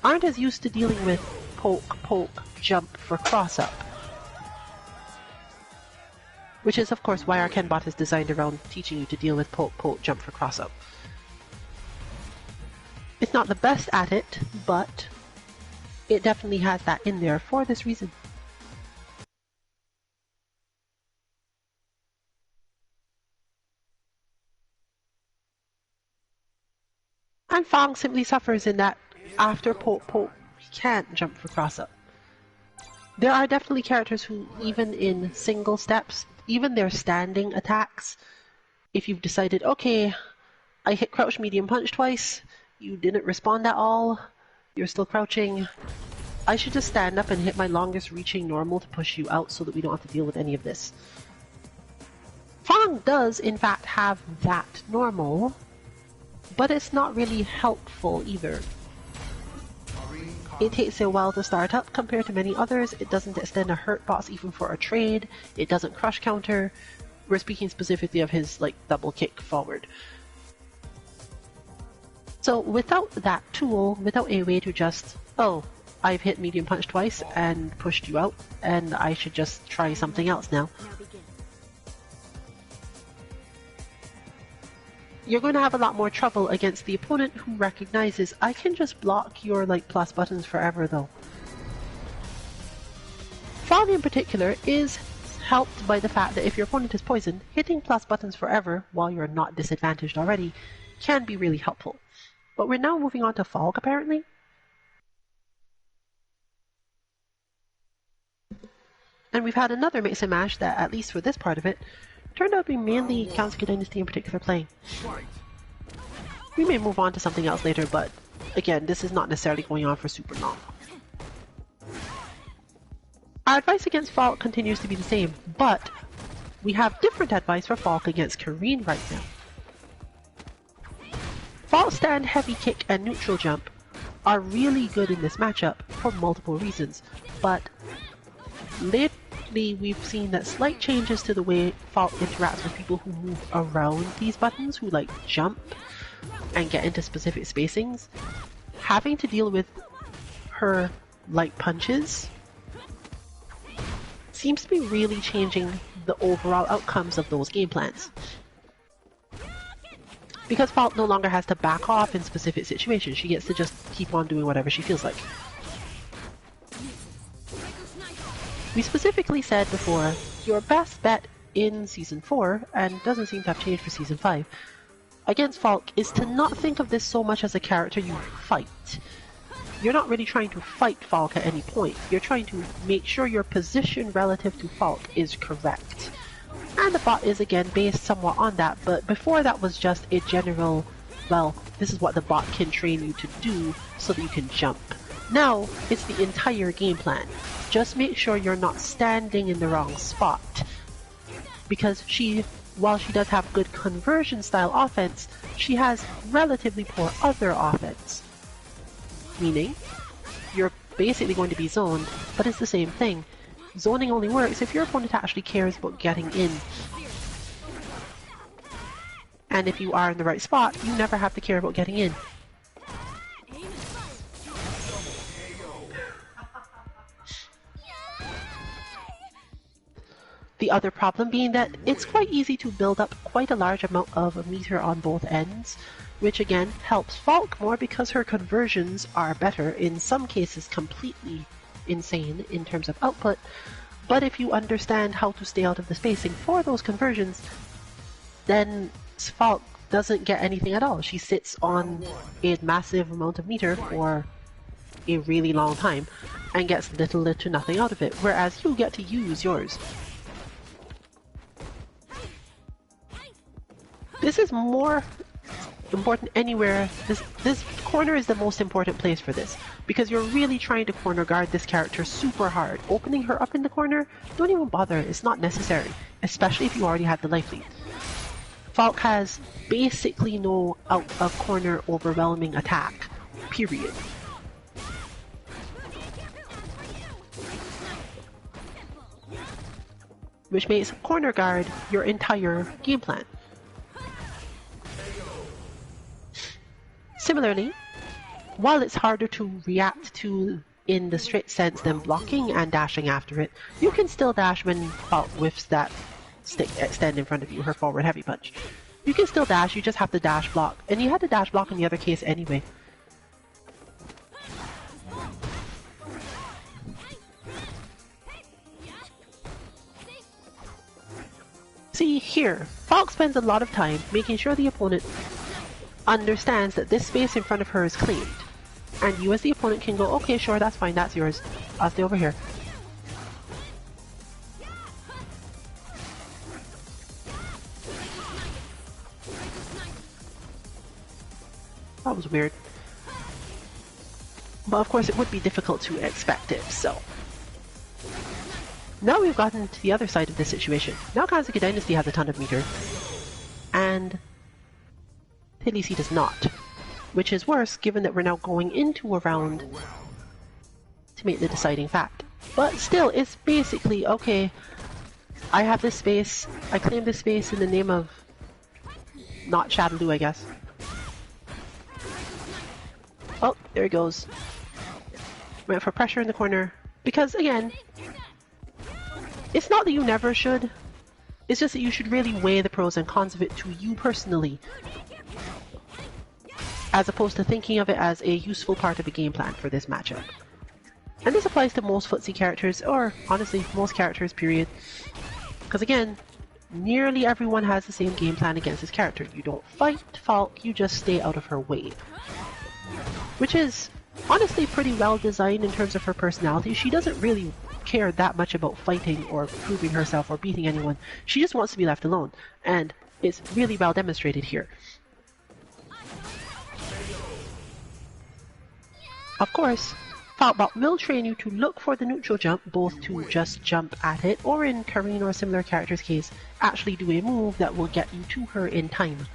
aren't as used to dealing with poke, jump for cross-up. Which is of course why our Ken bot is designed around teaching you to deal with poke, jump for cross-up. It's not the best at it, but it definitely has that in there for this reason. And Fong simply suffers in that after poke, he can't jump for cross-up. There are definitely characters who, even in single steps, even their standing attacks, if you've decided, okay, I hit crouch medium punch twice, you didn't respond at all, you're still crouching, I should just stand up and hit my longest reaching normal to push you out so that we don't have to deal with any of this. Fong does in fact have that normal, but it's not really helpful either. It takes a while to start up compared to many others. It doesn't extend a hurt box even for a trade. It doesn't crush counter. We're speaking specifically of his double kick forward. So without that tool, without a way to just, oh, I've hit medium punch twice and pushed you out, and I should just try something else now. You're going to have a lot more trouble against the opponent who recognizes, I can just block your plus buttons forever though. Fong in particular is helped by the fact that if your opponent is poisoned, hitting plus buttons forever while you're not disadvantaged already can be really helpful. But we're now moving on to Falk apparently. And we've had another mix and mash that, at least for this part of it, turned out to be mainly Kansuke Dynasty in particular playing. We may move on to something else later, but again, this is not necessarily going on for super long. Our advice against Falk continues to be the same, but we have different advice for Falk against Kareen right now. Falk stand, heavy kick, and neutral jump are really good in this matchup for multiple reasons, but lately we've seen that slight changes to the way Falk interacts with people who move around these buttons, who jump and get into specific spacings. Having to deal with her light punches seems to be really changing the overall outcomes of those game plans. Because Falk no longer has to back off in specific situations, she gets to just keep on doing whatever she feels like. We specifically said before, your best bet in Season 4, and doesn't seem to have changed for Season 5, against Falk is to not think of this so much as a character you fight. You're not really trying to fight Falk at any point, you're trying to make sure your position relative to Falk is correct. And the bot is again based somewhat on that, but before that was just a general, well, this is what the bot can train you to do so that you can jump. Now, it's the entire game plan. Just make sure you're not standing in the wrong spot. Because while she does have good conversion style offense, she has relatively poor other offense. Meaning, you're basically going to be zoned, but it's the same thing. Zoning only works if your opponent actually cares about getting in. And if you are in the right spot, you never have to care about getting in. The other problem being that it's quite easy to build up quite a large amount of a meter on both ends, which again helps Falk more because her conversions are better, in some cases completely insane in terms of output, But if you understand how to stay out of the spacing for those conversions, then Falk doesn't get anything at all. She sits on a massive amount of meter for a really long time and gets little to nothing out of it, whereas you get to use yours. This is more important anywhere. This corner is the most important place for this, because you're really trying to corner guard this character super hard. Opening her up in the corner, don't even bother, it's not necessary, especially if you already had the life lead. Falk has basically no out-of-corner overwhelming attack, period. Which makes corner guard your entire game plan. Similarly, while it's harder to react to in the strict sense than blocking and dashing after it, you can still dash when Falk whiffs that stick extend in front of you, her forward heavy punch. You can still dash, you just have to dash block. And you had to dash block in the other case anyway. See, here, Falk spends a lot of time making sure the opponent understands that this space in front of her is claimed. And you as the opponent can go, okay, sure, that's fine, that's yours. I'll stay over here. That was weird. But of course it would be difficult to expect it, so. Now we've gotten to the other side of this situation. Now Kazuki Dynasty has a ton of meter. And Thelysi does not. Which is worse, given that we're now going into a round to make the deciding fact. But still, it's basically, okay, I have this space, I claim this space in the name of not Shadaloo, I guess. Oh, there he goes. Went for pressure in the corner. Because, again, it's not that you never should. It's just that you should really weigh the pros and cons of it to you personally, as opposed to thinking of it as a useful part of a game plan for this matchup. And this applies to most footsie characters, or honestly, most characters, period. Because again, nearly everyone has the same game plan against this character. You don't fight Falk, you just stay out of her way. Which is honestly pretty well designed in terms of her personality. She doesn't really care that much about fighting or proving herself or beating anyone. She just wants to be left alone. And it's really well demonstrated here. Of course, Falkbot will train you to look for the neutral jump, both to just jump at it, or in Kareen or a similar character's case, actually do a move that will get you to her in time.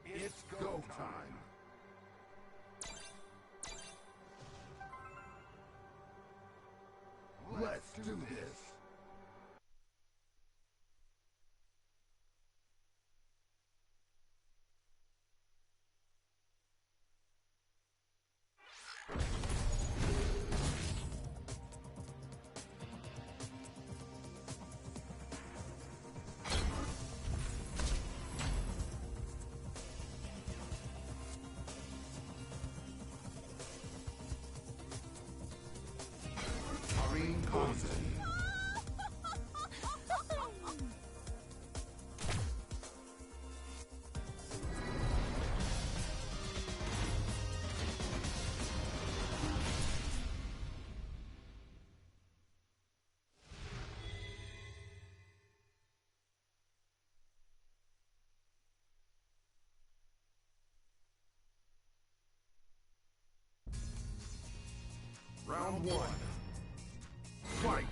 It's go time. Let's do this. Kareen Constant. Round one. Fight!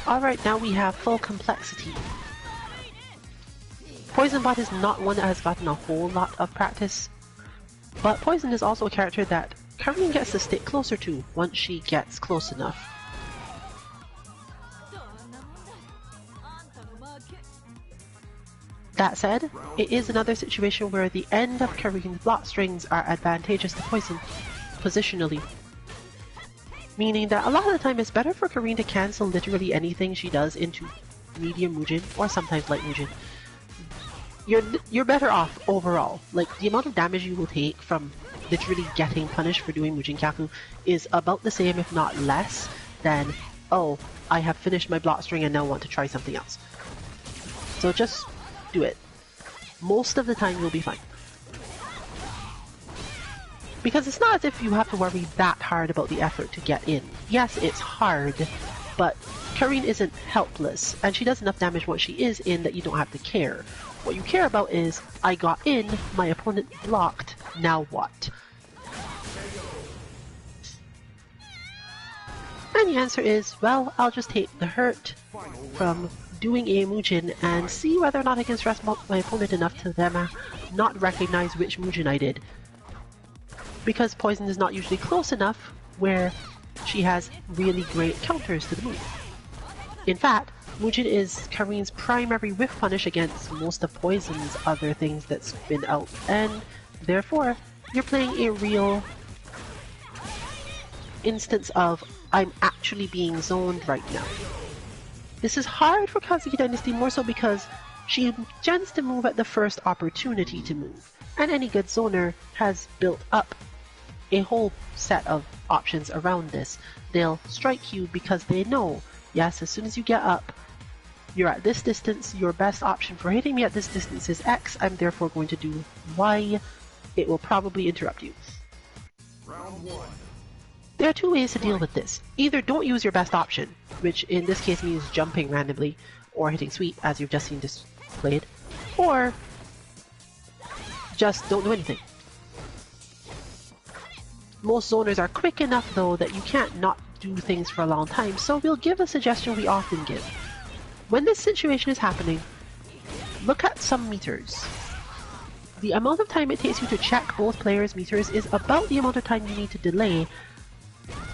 Alright, now we have full complexity. Poison Bot is not one that has gotten a whole lot of practice, but Poison is also a character that Karine gets to stick closer to once she gets close enough. That said, it is another situation where the end of Karine's block strings are advantageous to Poison, positionally. Meaning that a lot of the time it's better for Karine to cancel literally anything she does into medium Mujin, or sometimes light Mujin. You're better off overall. Like, the amount of damage you will take from literally getting punished for doing Mujin Kyaku is about the same, if not less, than, oh, I have finished my block string and now want to try something else. So just do it. Most of the time you'll be fine. Because it's not as if you have to worry that hard about the effort to get in. Yes, it's hard, but Karine isn't helpless, and she does enough damage once she is in that you don't have to care. What you care about is, I got in, my opponent blocked, now what? And the answer is, well, I'll just take the hurt from doing a Mujin and see whether or not I can stress my opponent enough to them not recognize which Mujin I did. Because Poison is not usually close enough where she has really great counters to the move. In fact, Mujin is Karine's primary whiff punish against most of Poison's other things that's been out, and therefore, you're playing a real instance of, I'm actually being zoned right now. This is hard for Kazuki Dynasty more so because she tends to move at the first opportunity to move, and any good zoner has built up a whole set of options around this. They'll strike you because they know, yes, as soon as you get up, you're at this distance, your best option for hitting me at this distance is X, I'm therefore going to do Y. It will probably interrupt you.
Round one.
There are two ways to deal with this. Either don't use your best option, which in this case means jumping randomly, or hitting sweep, as you've just seen displayed, or just don't do anything. Most zoners are quick enough though that you can't not do things for a long time, so we'll give a suggestion we often give. When this situation is happening, look at some meters. The amount of time it takes you to check both players' meters is about the amount of time you need to delay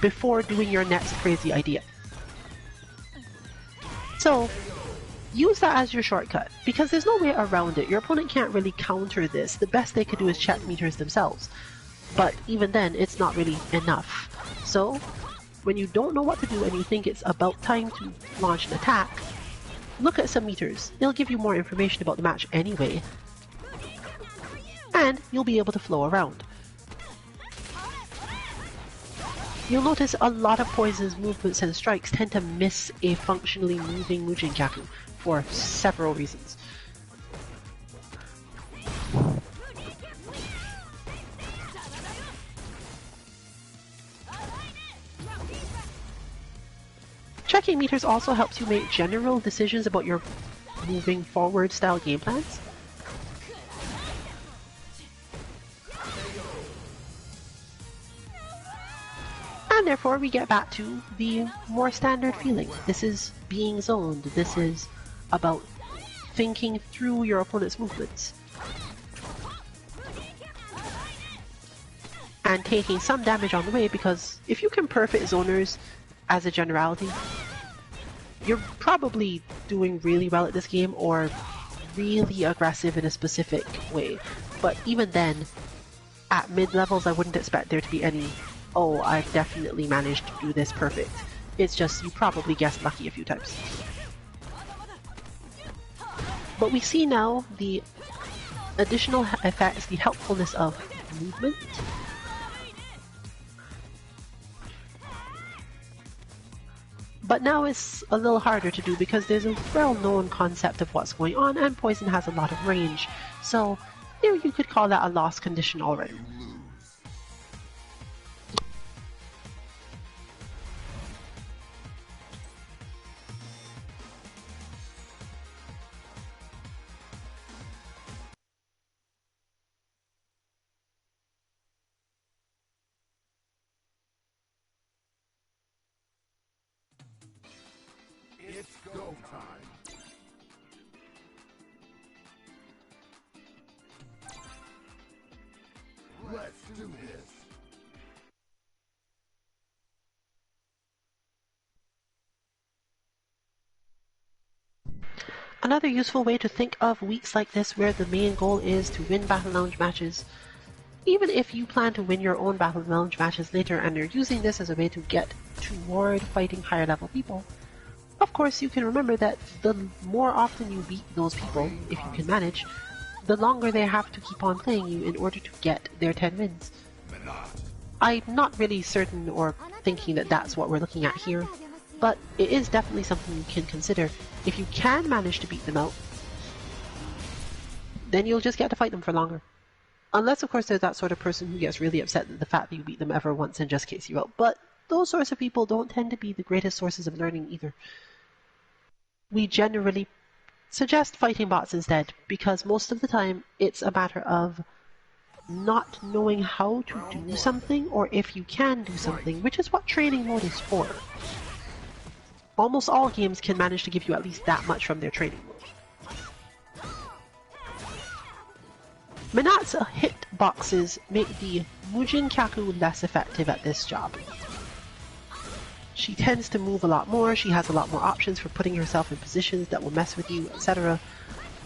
before doing your next crazy idea. So, use that as your shortcut, because there's no way around it. Your opponent can't really counter this. The best they could do is check meters themselves. But even then, it's not really enough. So, when you don't know what to do and you think it's about time to launch an attack, look at some meters. They'll give you more information about the match anyway. And you'll be able to flow around. You'll notice a lot of Poison's movements and strikes tend to miss a functionally moving Mujin Kyaku for several reasons. Checking meters also helps you make general decisions about your moving forward style game plans. And therefore we get back to the more standard feeling. This is being zoned. This is about thinking through your opponent's movements. And taking some damage on the way, because if you can perfect zoners as a generality, you're probably doing really well at this game or really aggressive in a specific way. But even then, at mid-levels I wouldn't expect there to be any, oh, I've definitely managed to do this perfect. It's just you probably guessed lucky a few times. But we see now the additional effects, the helpfulness of movement. But now it's a little harder to do because there's a well-known concept of what's going on, and Poison has a lot of range. So, you could call that a lost condition already.
It's
Another useful way to think of weeks like this where the main goal is to win Battle Lounge matches. Even if you plan to win your own Battle Lounge matches later and you're using this as a way to get toward fighting higher level people, of course you can remember that the more often you beat those people, if you can manage, the longer they have to keep on playing you in order to get their 10 wins. I'm not really certain or thinking that that's what we're looking at here, but it is definitely something you can consider. If you can manage to beat them out, then you'll just get to fight them for longer. Unless, of course, there's that sort of person who gets really upset at the fact that you beat them ever once and just kicks you out. But those sorts of people don't tend to be the greatest sources of learning either. We generally suggest fighting bots instead, because most of the time it's a matter of not knowing how to do something, or if you can do something, which is what training mode is for. Almost all games can manage to give you at least that much from their training mode. Minat's hitboxes make the Mujin Kyaku less effective at this job. She tends to move a lot more, she has a lot more options for putting herself in positions that will mess with you, etc.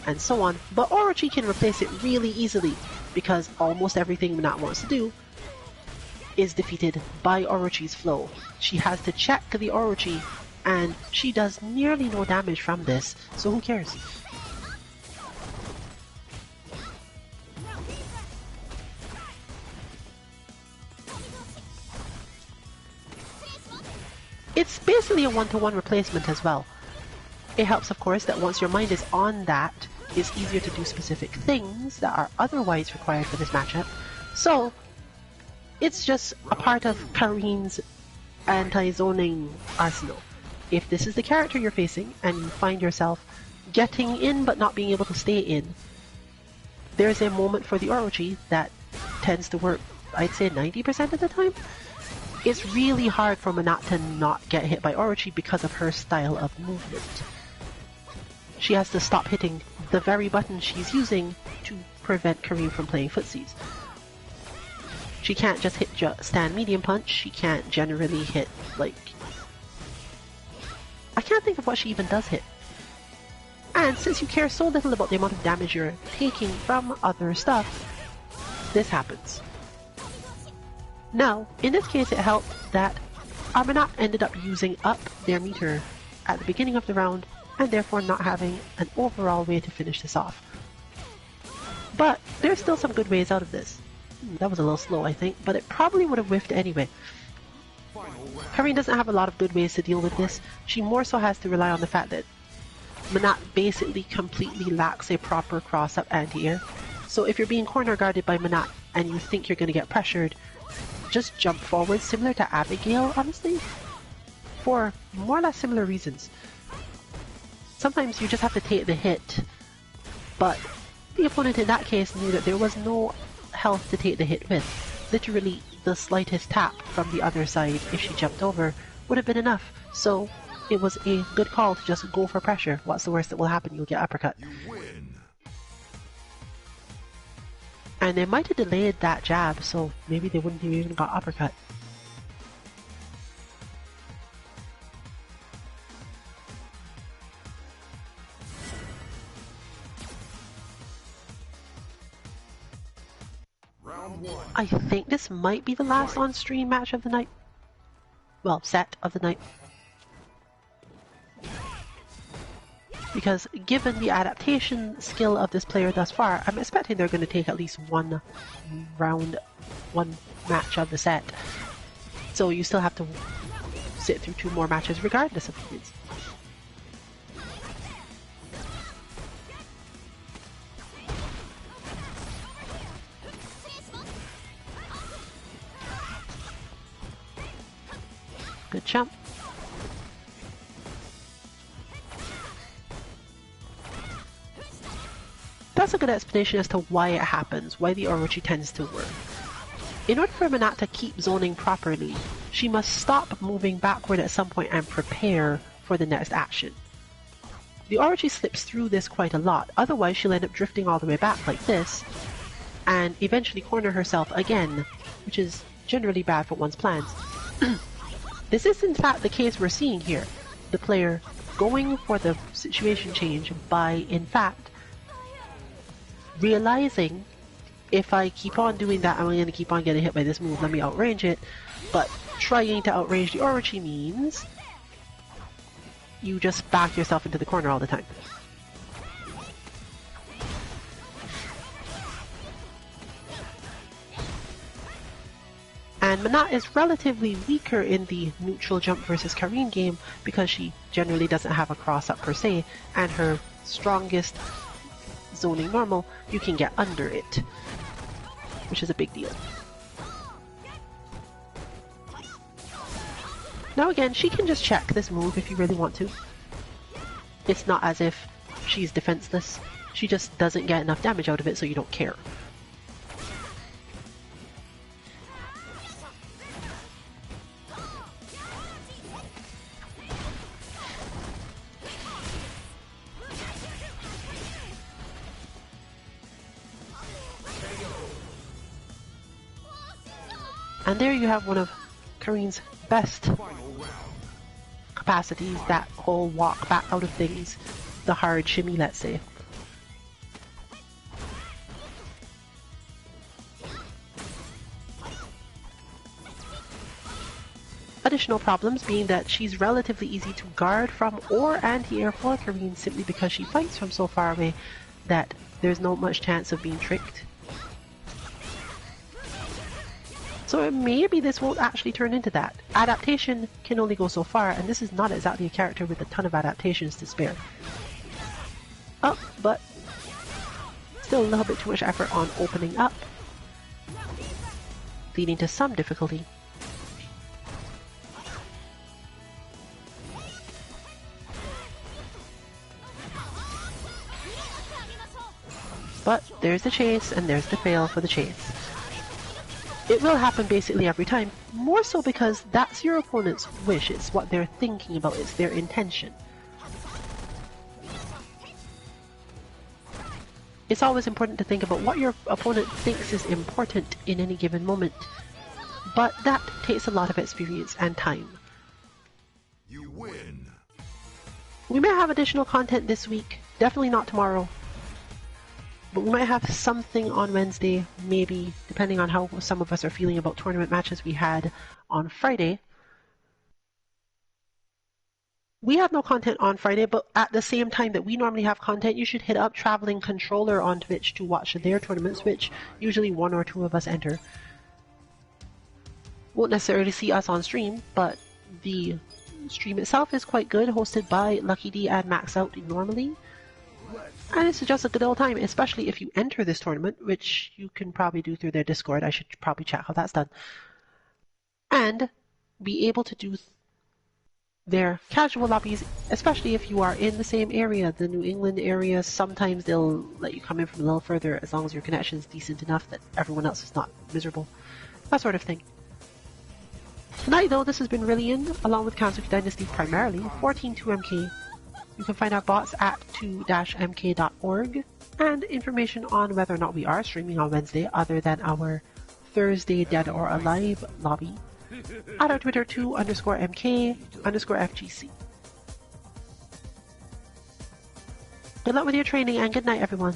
and so on, but Orochi can replace it really easily because almost everything Minat wants to do is defeated by Orochi's flow. She has to check the Orochi, and she does nearly no damage from this, so who cares? It's basically a one-to-one replacement as well. It helps, of course, that once your mind is on that, it's easier to do specific things that are otherwise required for this matchup. So, it's just a part of Karin's anti-zoning arsenal. If this is the character you're facing, and you find yourself getting in but not being able to stay in, there's a moment for the Orochi that tends to work, I'd say 90% of the time. It's really hard for Minat to not get hit by Orochi because of her style of movement. She has to stop hitting the very button she's using to prevent Karin from playing footsies. She can't just hit stand medium punch, she can't generally hit, like... I can't think of what she even does hit. And since you care so little about the amount of damage you're taking from other stuff, this happens. Now, in this case it helped that Minat ended up using up their meter at the beginning of the round, and therefore not having an overall way to finish this off. But there's still some good ways out of this. That was a little slow, I think, but it probably would have whiffed anyway. Karin doesn't have a lot of good ways to deal with this. She more so has to rely on the fact that Minat basically completely lacks a proper cross-up anti-air. So if you're being corner guarded by Minat and you think you're going to get pressured, just jump forward, similar to Abigail, honestly, for more or less similar reasons. Sometimes you just have to take the hit, but the opponent in that case knew that there was no health to take the hit with. Literally, the slightest tap from the other side, if she jumped over, would have been enough. So it was a good call to just go for pressure. What's the worst that will happen? You'll get uppercut.
You win.
And they might have delayed that jab, so maybe they wouldn't have even got uppercut.
Round one.
I think this might be the last on-stream match of the night. Well, set of the night. Because given the adaptation skill of this player thus far, I'm expecting they're going to take at least one match of the set. So you still have to sit through 2 more matches regardless of who wins. Good jump. That's a good explanation as to why it happens, why the Orochi tends to work. In order for Minat to keep zoning properly, she must stop moving backward at some point and prepare for the next action. The Orochi slips through this quite a lot, otherwise she'll end up drifting all the way back like this, and eventually corner herself again, which is generally bad for one's plans. This is in fact the case we're seeing here. The player going for the situation change by, in fact, realizing if I keep on doing that, I'm going to keep on getting hit by this move, let me outrange it. But trying to outrange the Orochi means you just back yourself into the corner all the time. And Menat is relatively weaker in the neutral jump versus Karine game because she generally doesn't have a cross up per se, and her strongest zoning normal, you can get under it, which is a big deal. Now again, she can just check this move if you really want to. It's not as if she's defenseless, she just doesn't get enough damage out of it so you don't care. And there you have one of Karine's best capacities, that whole walk back out of things, the hard shimmy, let's say. Additional problems being that she's relatively easy to guard from or anti-air for Karine simply because she fights from so far away that there's not much chance of being tricked. So maybe this won't actually turn into that. Adaptation can only go so far, and this is not exactly a character with a ton of adaptations to spare. Oh, but still a little bit too much effort on opening up, leading to some difficulty. But there's the chase, and there's the fail for the chase. It will happen basically every time, more so because that's your opponent's wish, it's what they're thinking about, it's their intention. It's always important to think about what your opponent thinks is important in any given moment, but that takes a lot of experience and time.
You win.
We may have additional content this week, definitely not tomorrow. But we might have something on Wednesday, maybe, depending on how some of us are feeling about tournament matches we had on Friday. We have no content on Friday, but at the same time that we normally have content, you should hit up Traveling Controller on Twitch to watch their tournaments, which usually one or two of us enter. Won't necessarily see us on stream, but the stream itself is quite good, hosted by Lucky D and Max Out normally. And it's just a good old time, especially if you enter this tournament, which you can probably do through their Discord. I should probably check how that's done. And be able to do their casual lobbies, especially if you are in the same area, the New England area. Sometimes they'll let you come in from a little further as long as your connection is decent enough that everyone else is not miserable. That sort of thing. Tonight, though, this has been Rillian, along with Kansuki Dynasty primarily, 142MK. You can find our bots at 2-mk.org, and information on whether or not we are streaming on Wednesday other than Thursday Dead or Alive lobby at our Twitter 2_MK_FGC. Good luck with your training and good night, everyone.